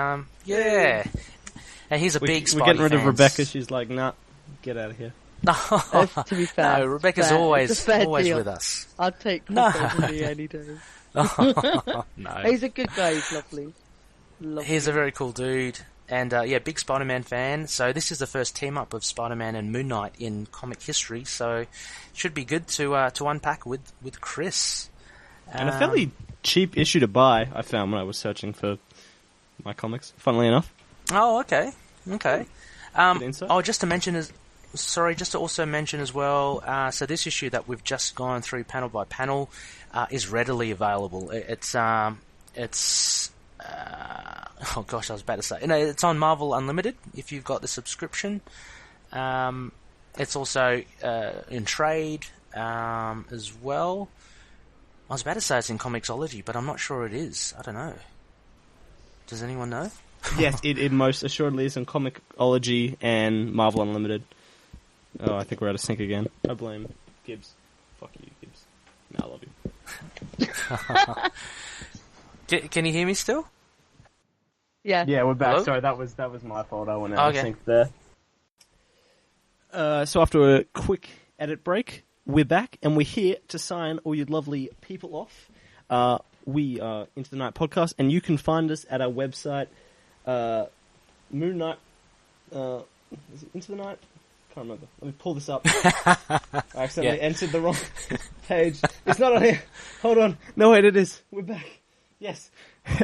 and he's a big Spidey We're getting rid of fan. Rebecca. She's like, nah, get out of here. To be fair, No, Rebecca's always with us. I'll take Chris over me any day. No. He's a good guy. He's lovely. He's a very cool dude. And, big Spider-Man fan. So this is the first team-up of Spider-Man and Moon Knight in comic history. So it should be good to unpack with Chris. And a fairly cheap issue to buy, I found when I was searching for my comics, funnily enough. Oh, okay. Okay. Good insight. Just to also mention as well, so this issue that we've just gone through panel by panel is readily available. It's oh gosh, I was about to say, it's on Marvel Unlimited if you've got the subscription. It's also in trade as well. I was about to say it's in Comixology, but I'm not sure it is. I don't know. Does anyone know? Yes, it most assuredly is on Comixology and Marvel Unlimited. Oh, I think we're out of sync again. I blame Gibbs. Fuck you, Gibbs. No, I love you. Can you hear me still? Yeah. Yeah, we're back. Hello? Sorry, that was my fault. I went out of Okay. sync there. So after a quick edit break, we're back, and we're here to sign all you lovely people off. We are Into the Night Podcast, and you can find us at our website, Moon Knight. Is it Into the Night? Can't remember. Let me pull this up. I accidentally entered the wrong page. It's not on here. Hold on. No, wait, it is. We're back. Yes.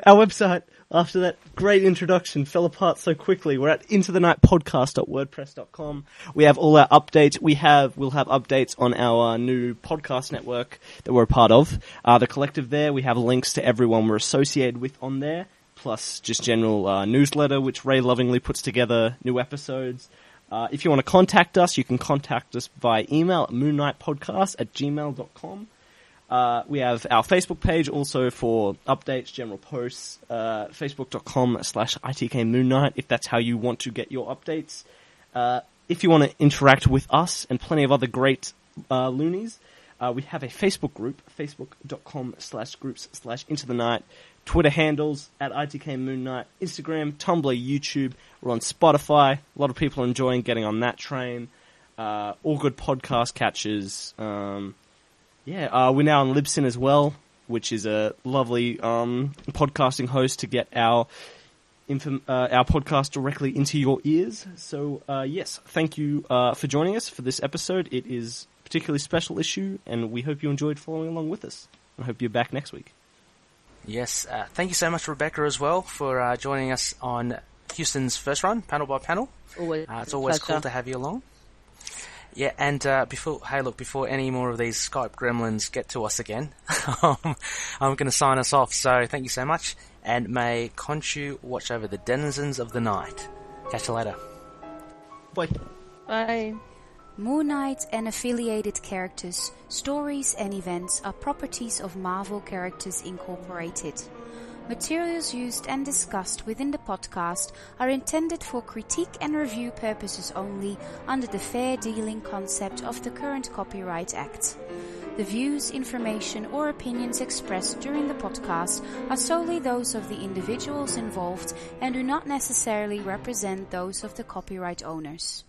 Our website, after that great introduction, fell apart so quickly. We're at intothenightpodcast.wordpress.com. We have all our updates. We'll have updates on our new podcast network that we're a part of. The collective there, we have links to everyone we're associated with on there, plus just general newsletter, which Ray lovingly puts together new episodes. If you want to contact us, you can contact us by email at moonnightpodcast@gmail.com. We have our Facebook page also for updates, general posts, facebook.com/ITKMoonKnight if that's how you want to get your updates. If you want to interact with us and plenty of other great loonies, we have a Facebook group, facebook.com/groups/intothennight. Twitter handles at ITKMoonKnight, Instagram, Tumblr, YouTube. We're on Spotify. A lot of people are enjoying getting on that train. All good podcast catches. We're now on Libsyn as well, which is a lovely podcasting host to get our podcast directly into your ears. So, yes, thank you for joining us for this episode. It is a particularly special issue, and we hope you enjoyed following along with us. I hope you're back next week. Yes, thank you so much, Rebecca, as well, for joining us on Huston's first run, panel by panel. It's always cool to have you along. Yeah, and before any more of these Skype gremlins get to us again, I'm going to sign us off. So thank you so much, and may Khonshu watch over the denizens of the night. Catch you later. Bye. Bye. Moon Knight and affiliated characters, stories and events are properties of Marvel Characters Incorporated. Materials used and discussed within the podcast are intended for critique and review purposes only under the fair dealing concept of the current Copyright Act. The views, information or opinions expressed during the podcast are solely those of the individuals involved and do not necessarily represent those of the copyright owners.